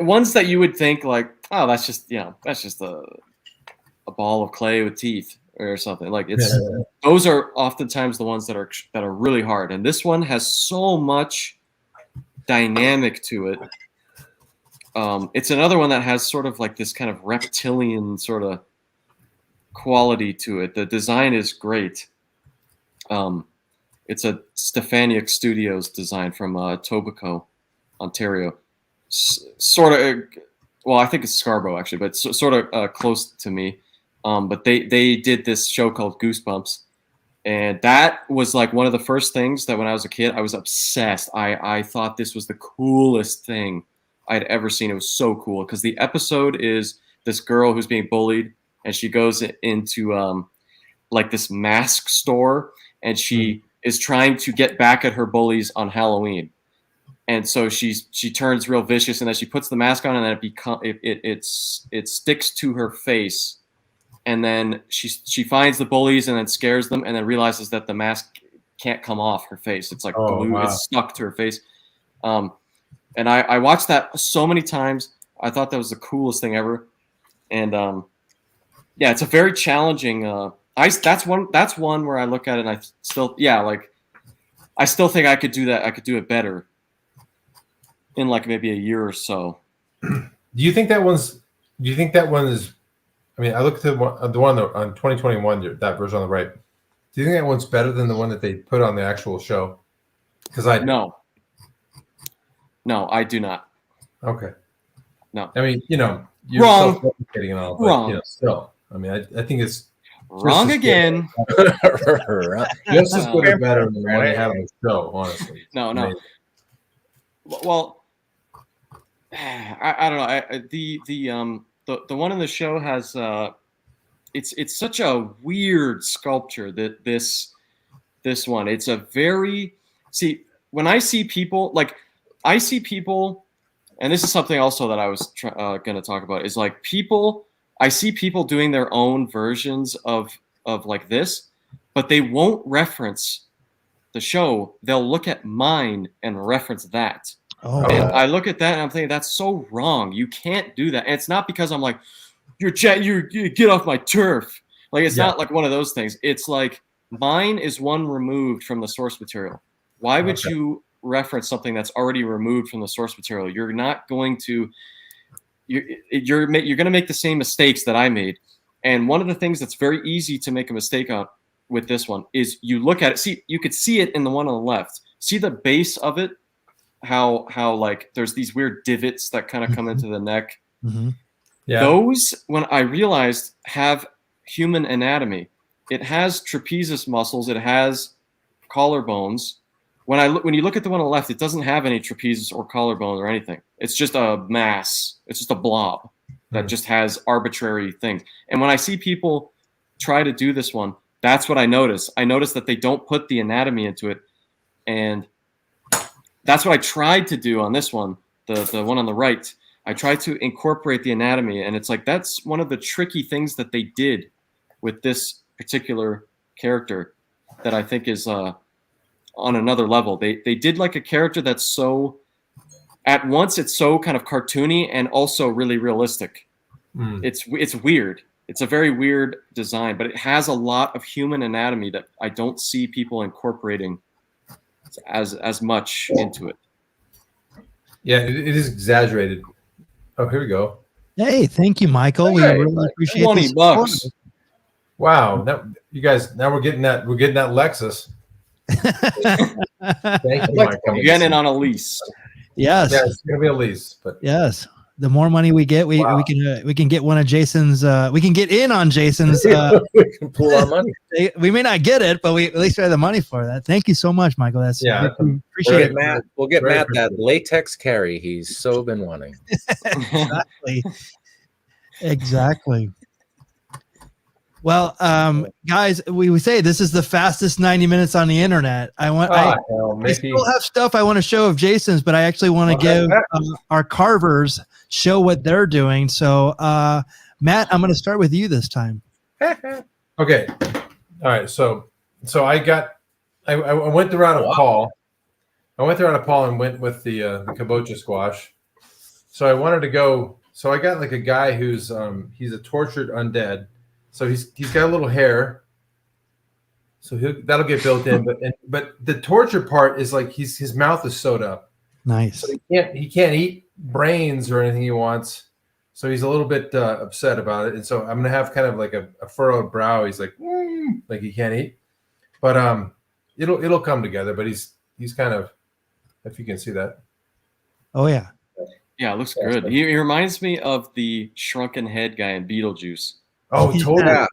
ones that you would think like, oh, that's just a ball of clay with teeth or something. Like those are oftentimes the ones that are really hard. And this one has so much dynamic to it. It's another one that has sort of like this kind of reptilian sort of quality to it. The design is great. It's a Stefaniak Studios design from Etobicoke, Ontario. Sort of, well, I think it's Scarborough actually, but sort of close to me. But they did this show called Goosebumps, and that was like one of the first things that when I was a kid, I was obsessed. I thought this was the coolest thing I'd ever seen. It was so cool because the episode is this girl who's being bullied, and she goes into like this mask store, and she is trying to get back at her bullies on Halloween. And so she turns real vicious, and then she puts the mask on, and then it sticks to her face. And then she finds the bullies and then scares them, and then realizes that the mask can't come off her face. It's like glue. Wow. It's stuck to her face. And I watched that so many times. I thought that was the coolest thing ever. And yeah, it's a very challenging. That's one where I look at it and I still I still think I could do that. I could do it better in like maybe a year or so. Do you think that one is? I mean, I looked at the one on 2021, that version on the right. Do you think that one's better than the one that they put on the actual show? Because no, I do not. Okay. No. I mean, you're wrong. Self-replicating and all, but, wrong. Still, I mean, I think it's Wrong again. Just as good or better than the one you had on the show, honestly. No. Amazing. Well, I don't know. The one in the show has it's such a weird sculpture that this one. It's a very when I see people and this is something also that I was going to talk about is like I see people doing their own versions of like this, but they won't reference the show. They'll look at mine and reference that. Oh, and I look at that and I'm thinking that's so wrong. You can't do that. And it's not because I'm like, you get off my turf. Like it's not like one of those things. It's like mine is one removed from the source material. Why would you reference something that's already removed from the source material? You're not going to. You're going to make the same mistakes that I made. And one of the things that's very easy to make a mistake on with this one is you look at it. See, you could see it in the one on the left. See the base of it, how like there's these weird divots that kind of come into the neck. Mm-hmm. Yeah. Those, when I realized, have human anatomy. It has trapezius muscles. It has collarbones. When you look at the one on the left, it doesn't have any trapezius or collarbone or anything. It's just a mass. It's just a blob that just has arbitrary things. And when I see people try to do this one, that's what I notice. I notice that they don't put the anatomy into it. And that's what I tried to do on this one, the one on the right. I tried to incorporate the anatomy. And it's like that's one of the tricky things that they did with this particular character that I think is on another level. They did like a character that's so, at once it's so kind of cartoony and also really realistic. It's weird. It's a very weird design, but it has a lot of human anatomy that I don't see people incorporating as much into it. Yeah, it is exaggerated. Oh, here we go. Hey, thank you, Michael. We really appreciate $20. Wow, now we're getting that Lexus. Thank you, Michael. You're getting it on a lease. Yes. Yeah, it's gonna be a lease, but yes. The more money we get, we can get one of Jason's. We can get in on Jason's. We can pool our money. We may not get it, but we at least have the money for that. Thank you so much, Michael. Appreciate it. Matt. We'll get Matt that latex carry he's so been wanting. Exactly. Well, guys, we say this is the fastest 90 minutes on the internet. I still have stuff I want to show of Jason's, but I actually want to give our carvers show what they're doing. So, Matt, I'm going to start with you this time. Okay. All right. So I went the route of Paul. I went the route of Paul and went with the kabocha squash. So I wanted to go. So I got like a guy who's he's a tortured undead. So he's got a little hair, so that'll get built in. But the torture part is like his mouth is sewed up. Nice. So he can't eat brains or anything he wants. So he's a little bit upset about it. And so I'm gonna have kind of like a furrowed brow. He's like he can't eat. But it'll come together. But he's kind of, if you can see that. Oh yeah. Yeah, it looks good. He reminds me of the shrunken head guy in Beetlejuice. Oh, totally. Yeah.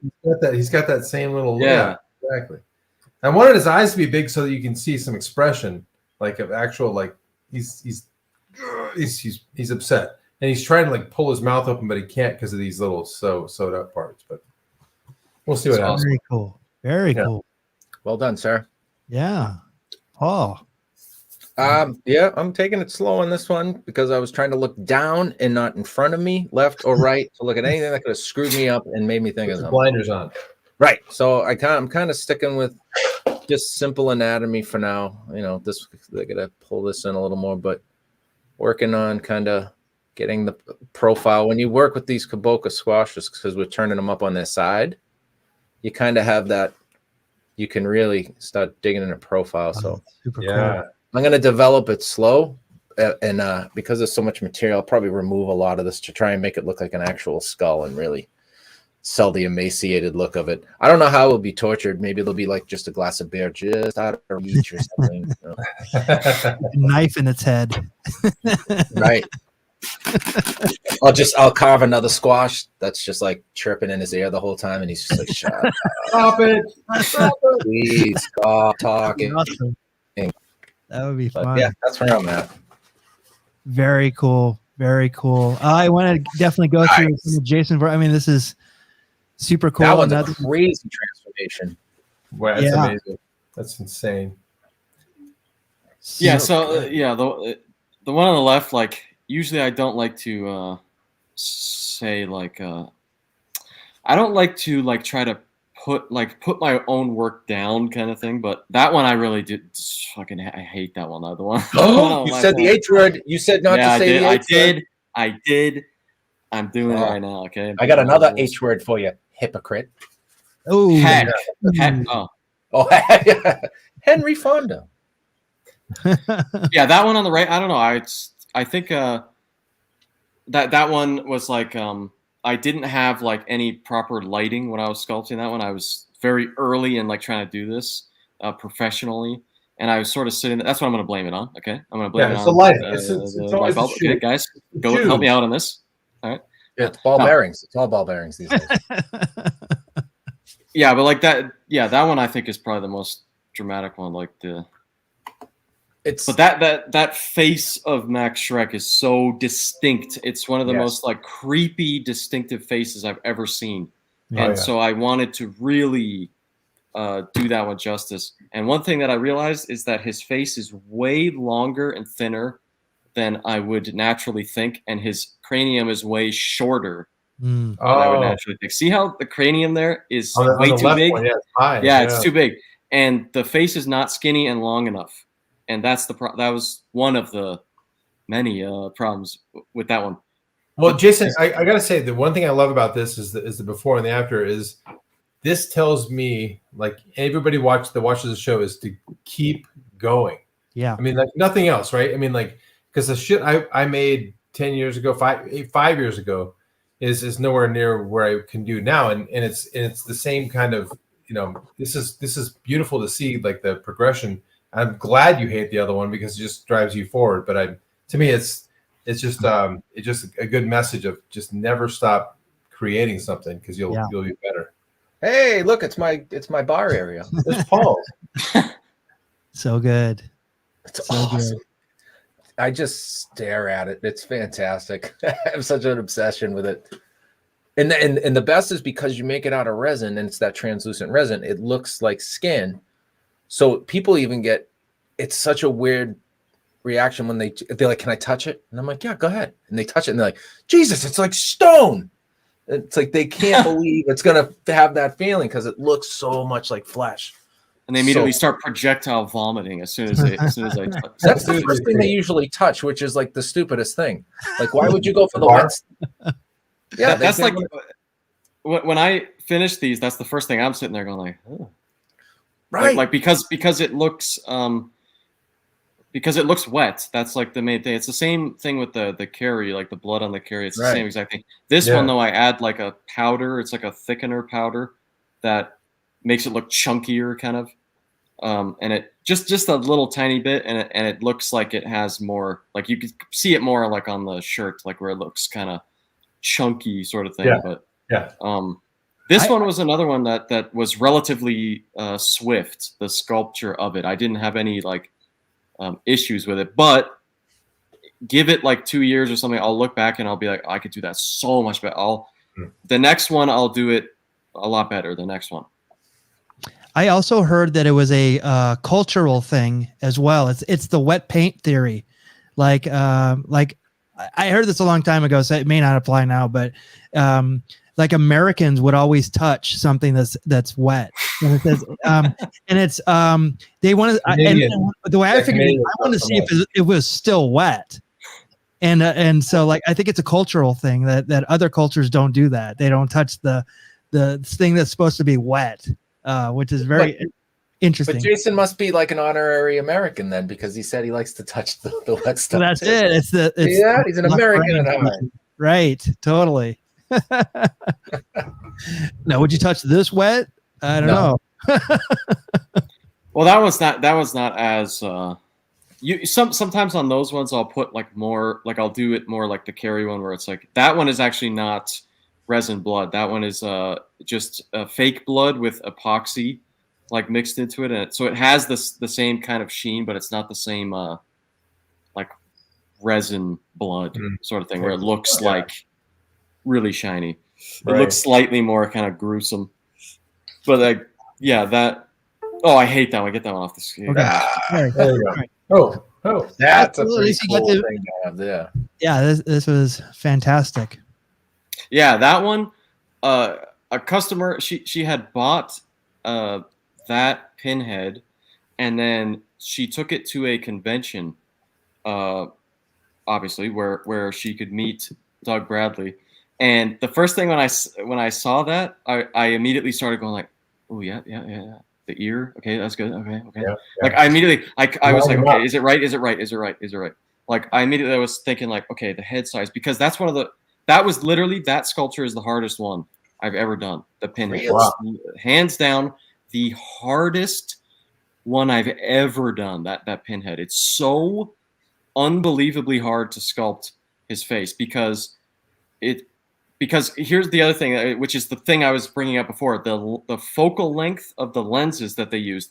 He's got that same little. Yeah, exactly. I wanted his eyes to be big so that you can see some expression, like of actual, like he's upset and he's trying to like pull his mouth open, but he can't because of these little sewed up parts. But we'll see what happens. Very cool. Very cool. Well done, sir. Yeah, Paul. Yeah, I'm taking it slow on this one because I was trying to look down and not in front of me, left or right, to look at anything that could have screwed me up and made me think of something. Blinders on. Right. So I'm kind of sticking with just simple anatomy for now. You know, I gotta pull this in a little more, but working on kind of getting the profile. When you work with these kabocha squashes, because we're turning them up on their side, you kind of have that. You can really start digging in a profile. So super yeah. cool. I'm going to develop it slow, and because there's so much material, I'll probably remove a lot of this to try and make it look like an actual skull and really sell the emaciated look of it. I don't know how it will be tortured. Maybe it'll be like just a glass of beer just out of reach or something. Knife in its head. Right. I'll carve another squash that's just like chirping in his ear the whole time, and he's just like, "Shut up, Stop it! Stop it! please stop talking." Awesome. That would be But fun. yeah, that's where I'm at. Very cool. Very cool. I want to definitely go through some of Jason. I mean, this is super cool. That one's a crazy transformation. Wow, that's Yeah. amazing. That's insane. Yeah. So yeah, the one on the left, like usually I don't like to say like I don't like to like try to put my own work down kind of thing, but that one I really did fucking I hate that one. The one. Oh, you said the H word. You said not to say the H word. I did. I'm doing it right now. Okay. I got another H word for you. Hypocrite. Oh, Heck. Oh, Henry Fonda. Yeah, that one on the right. I don't know. I think that one was like I didn't have like any proper lighting when I was sculpting that one. I was very early in like trying to do this professionally, and I was sort of sitting. That's what I'm going to blame it on. Okay, I'm going to blame it on the lighting. It's always the okay, shoot. guys, go help me out on this. All right. Yeah, it's ball bearings. It's all ball bearings these days. Yeah, but like that. Yeah, that one I think is probably the most dramatic one. Like but that face of Max Schreck is so distinct. It's one of the most like creepy, distinctive faces I've ever seen. So I wanted to really do that one justice. And one thing that I realized is that his face is way longer and thinner than I would naturally think, and his cranium is way shorter than I would naturally think. See how the cranium there is way too big? One, it's high. Yeah, it's too big, and the face is not skinny and long enough. And that's that was one of the many problems with that one. Well, Jason, I got to say, the one thing I love about this is the before and the after. Is this tells me, like, everybody that watches the show is to keep going. Yeah. I mean, like nothing else, right? I mean, like, because the shit I made 10 years ago, five years ago, is nowhere near where I can do now, and it's the same kind of, this is beautiful to see, like the progression. I'm glad you hate the other one because it just drives you forward. But to me, it's just a good message of just never stop creating something, because you'll be better. Hey, look, it's my bar area. There's Paul. So good. It's awesome. Good. I just stare at it. It's fantastic. I have such an obsession with it. And the best is because you make it out of resin, and it's that translucent resin. It looks like skin. So people even it's such a weird reaction when they're like, "Can I touch it?" And I'm like, "Yeah, go ahead." And they touch it, and they're like, "Jesus, it's like stone." It's like they can't believe it's gonna have that feeling because it looks so much like flesh. And they immediately start projectile vomiting as soon as I touch. That's the first thing they usually touch, which is like the stupidest thing. Like, why would you go for the wet? Yeah, that's like when I finish these. That's the first thing I'm sitting there going like, "Oh." Right, like because it looks wet. That's like the main thing. It's the same thing with the carry, like the blood on the carry. It's the same exact thing. This one though, I add like a powder. It's like a thickener powder that makes it look chunkier, kind of, and it just a little tiny bit, and it looks like it has more. Like you can see it more like on the shirt, like where it looks kind of chunky, sort of thing. Yeah. But this one was another one that was relatively swift, the sculpture of it. I didn't have any like issues with it, but give it like 2 years or something, I'll look back and I'll be like, I could do that so much better. The next one, I'll do it a lot better. The next one. I also heard that it was a cultural thing as well. It's the wet paint theory. Like I heard this a long time ago, so it may not apply now, but like Americans would always touch something that's wet, and it says, and it's they want to. And the way I figured it, I wanted to see if it was still wet, and so like I think it's a cultural thing that other cultures don't do that. They don't touch the thing that's supposed to be wet, which is very interesting. But Jason must be like an honorary American then, because he said he likes to touch the wet stuff. So that's it. It's he's an American at heart. Right. Totally. Now, would you touch this wet? I don't know. Well, that was not as Sometimes on those ones I'll put like more, like I'll do it more like the Carry one, where it's like that one is actually not resin blood. That one is just fake blood with epoxy like mixed into it, and so it has the same kind of sheen, but it's not the same like resin blood sort of thing, where it looks like really shiny. It looks slightly more kind of gruesome, but like that. Oh, I hate that one. Get that one off the screen. Okay. There you go. Oh, That's a Absolutely. pretty So you got cool the- thing to have there. Yeah, this was fantastic. Yeah, that one. A customer, she had bought that pinhead, and then she took it to a convention, obviously where she could meet Doug Bradley. And the first thing when I saw that, I immediately started going like, oh yeah. The ear, okay, that's good. Okay. Yeah. Like I immediately, I was like, okay, is it right? Like I immediately was thinking like, okay, the head size, because that was literally, that sculpture is the hardest one I've ever done. The pinhead, hands down, the hardest one I've ever done. That pinhead, it's so unbelievably hard to sculpt his face because here's the other thing, which is the thing I was bringing up before, the focal length of the lenses that they use.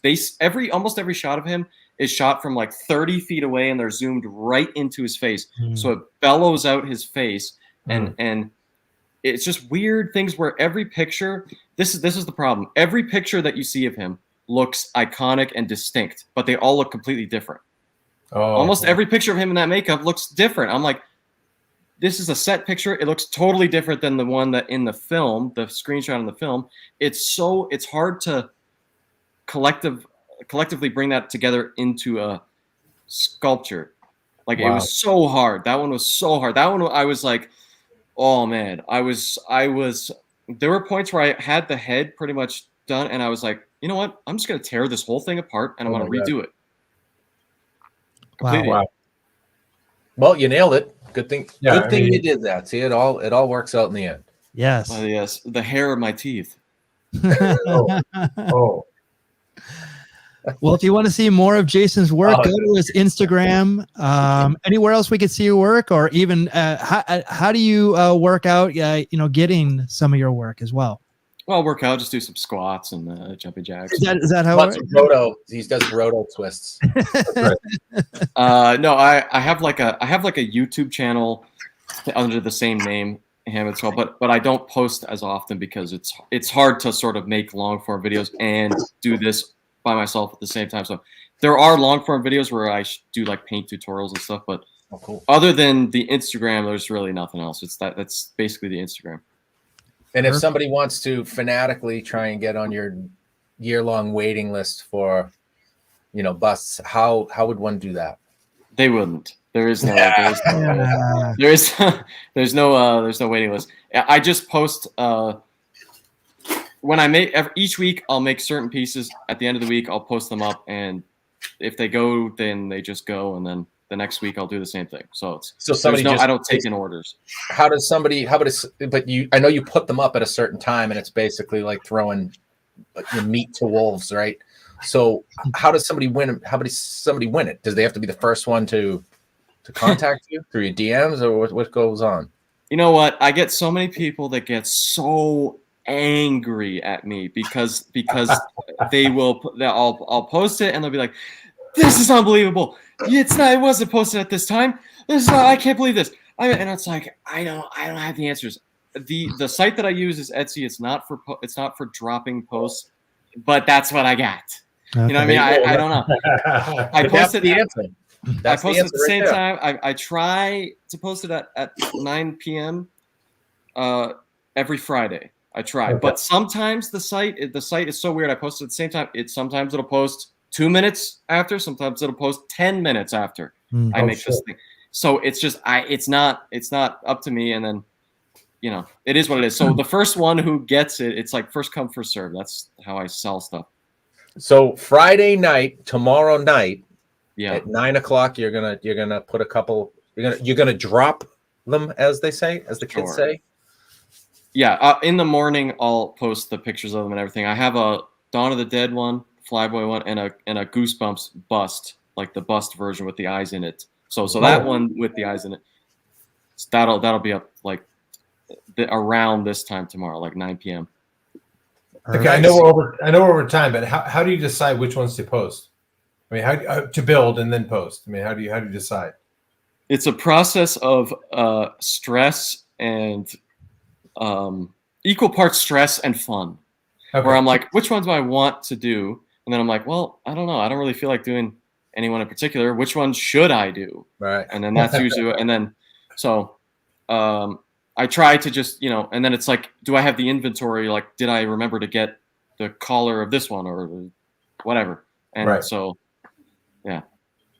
Almost every shot of him is shot from like 30 feet away, and they're zoomed right into his face. So it bellows out his face, and it's just weird things where every picture, this is the problem. Every picture that you see of him looks iconic and distinct, but they all look completely different. Almost every picture of him in that makeup looks different. I'm like, this is a set picture. It looks totally different than the one that in the film, the screenshot in the film. It's hard to collectively bring that together into a sculpture. Like it was so hard. That one was so hard. That one I was like, oh man, I was. There were points where I had the head pretty much done, and I was like, you know what? I'm just gonna tear this whole thing apart, and I'm gonna redo it. Completely. Wow. Well, you nailed it. Good thing. Yeah, Good thing you did that. See, it all works out in the end. Yes. Yes, the hair of my teeth. Oh. Well, if you want to see more of Jason's work, go to his Instagram. Anywhere else we could see your work, or even how do you work out? Getting some of your work as well. Well, work out, just do some squats and jumping jacks. Is that how? Lots of roto. He does roto twists. No, I have like a YouTube channel under the same name, Hammond Skull, but I don't post as often because it's hard to sort of make long form videos and do this by myself at the same time. So there are long form videos where I do like paint tutorials and stuff, but other than the Instagram, there's really nothing else. That's basically the Instagram. And if somebody wants to fanatically try and get on your year-long waiting list for, busts, how would one do that? They wouldn't. There's no waiting list. I just post when I make each week. I'll make certain pieces. At the end of the week, I'll post them up, and if they go, then they just go, and then the next week I'll do the same thing. So I don't take in orders. But I know you put them up at a certain time, and it's basically like throwing meat to wolves, right? So how does somebody win it? Does they have to be the first one to contact you through your DMs, or what goes on? You know what? I get so many people that get so angry at me because I'll post it and they'll be like, this is unbelievable. It wasn't posted at this time. I can't believe this. And it's like, I don't have the answers. The site that I use is Etsy. It's not for dropping posts, but that's what I got. Okay. You know what I mean? I don't know. I posted the answer. I post it at the same time. I try to post it at 9 p.m. Every Friday. I try, but sometimes the site is so weird. I post it at the same time. Sometimes it'll post 2 minutes after. Sometimes it'll post 10 minutes after I make this thing. So it's just it's not up to me. And then it is what it is. So the first one who gets it, it's like first come first serve. That's how I sell stuff. So Friday night, tomorrow night. Yeah. At 9 o'clock, you're gonna put a couple. You're gonna drop them, as they say, as the kids say. Yeah. In the morning, I'll post the pictures of them and everything. I have a Dawn of the Dead one, Flyboy one, and a Goosebumps bust like the bust version with the eyes in it. So that one with the eyes in it, that'll be up like around this time tomorrow, like 9 p.m. Okay, I know we're over time, but how do you decide which ones to post? I mean, how to build and then post? I mean, how do you decide? It's a process of stress and equal parts stress and fun. Okay. Where I'm like, which ones do I want to do? And then I'm like, well, I don't know. I don't really feel like doing anyone in particular. Which one should I do? Right. And then that's usually, and then so I try to just, and then it's like, do I have the inventory? Like, did I remember to get the collar of this one or whatever? And so, yeah,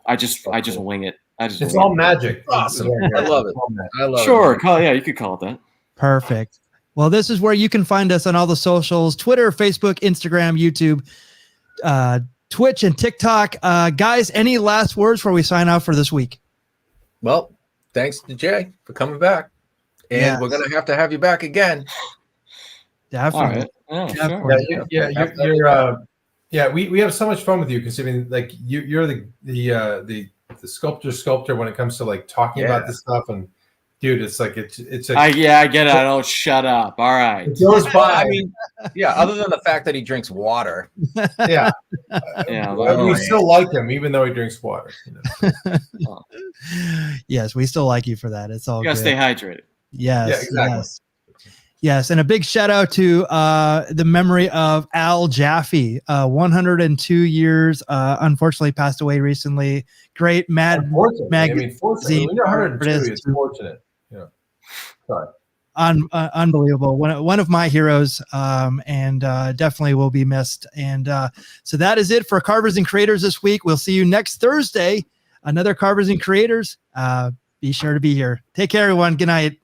I just wing it. It's all magic. Awesome. I love it. I love it. Sure. Yeah, you could call it that. Perfect. Well, this is where you can find us on all the socials: Twitter, Facebook, Instagram, YouTube, Twitch, and TikTok. Guys, any last words before we sign out for this week? Well, thanks to Jay for coming back. And we're going to have you back again. Definitely. Right. We have so much fun with you because I mean, like you're the sculptor when it comes to like talking about this stuff. And dude, it's like I get it. I don't shut up. All right. It goes by. I mean, other than the fact that he drinks water. Yeah. We still like him even though he drinks water. Yes, we still like you for that. It's all you gotta good. Stay hydrated. Yes. Yeah, exactly. Yes, and a big shout out to the memory of Al Jaffe, 102 years, unfortunately passed away recently. Great Mad Magazine. Fortunately, when you're 102, it's fortunate. Yeah. Sorry. Unbelievable. One of my heroes, and definitely will be missed. And so that is it for Carvers and Creators this week. We'll see you next Thursday. Another Carvers and Creators. Be sure to be here. Take care, everyone. Good night.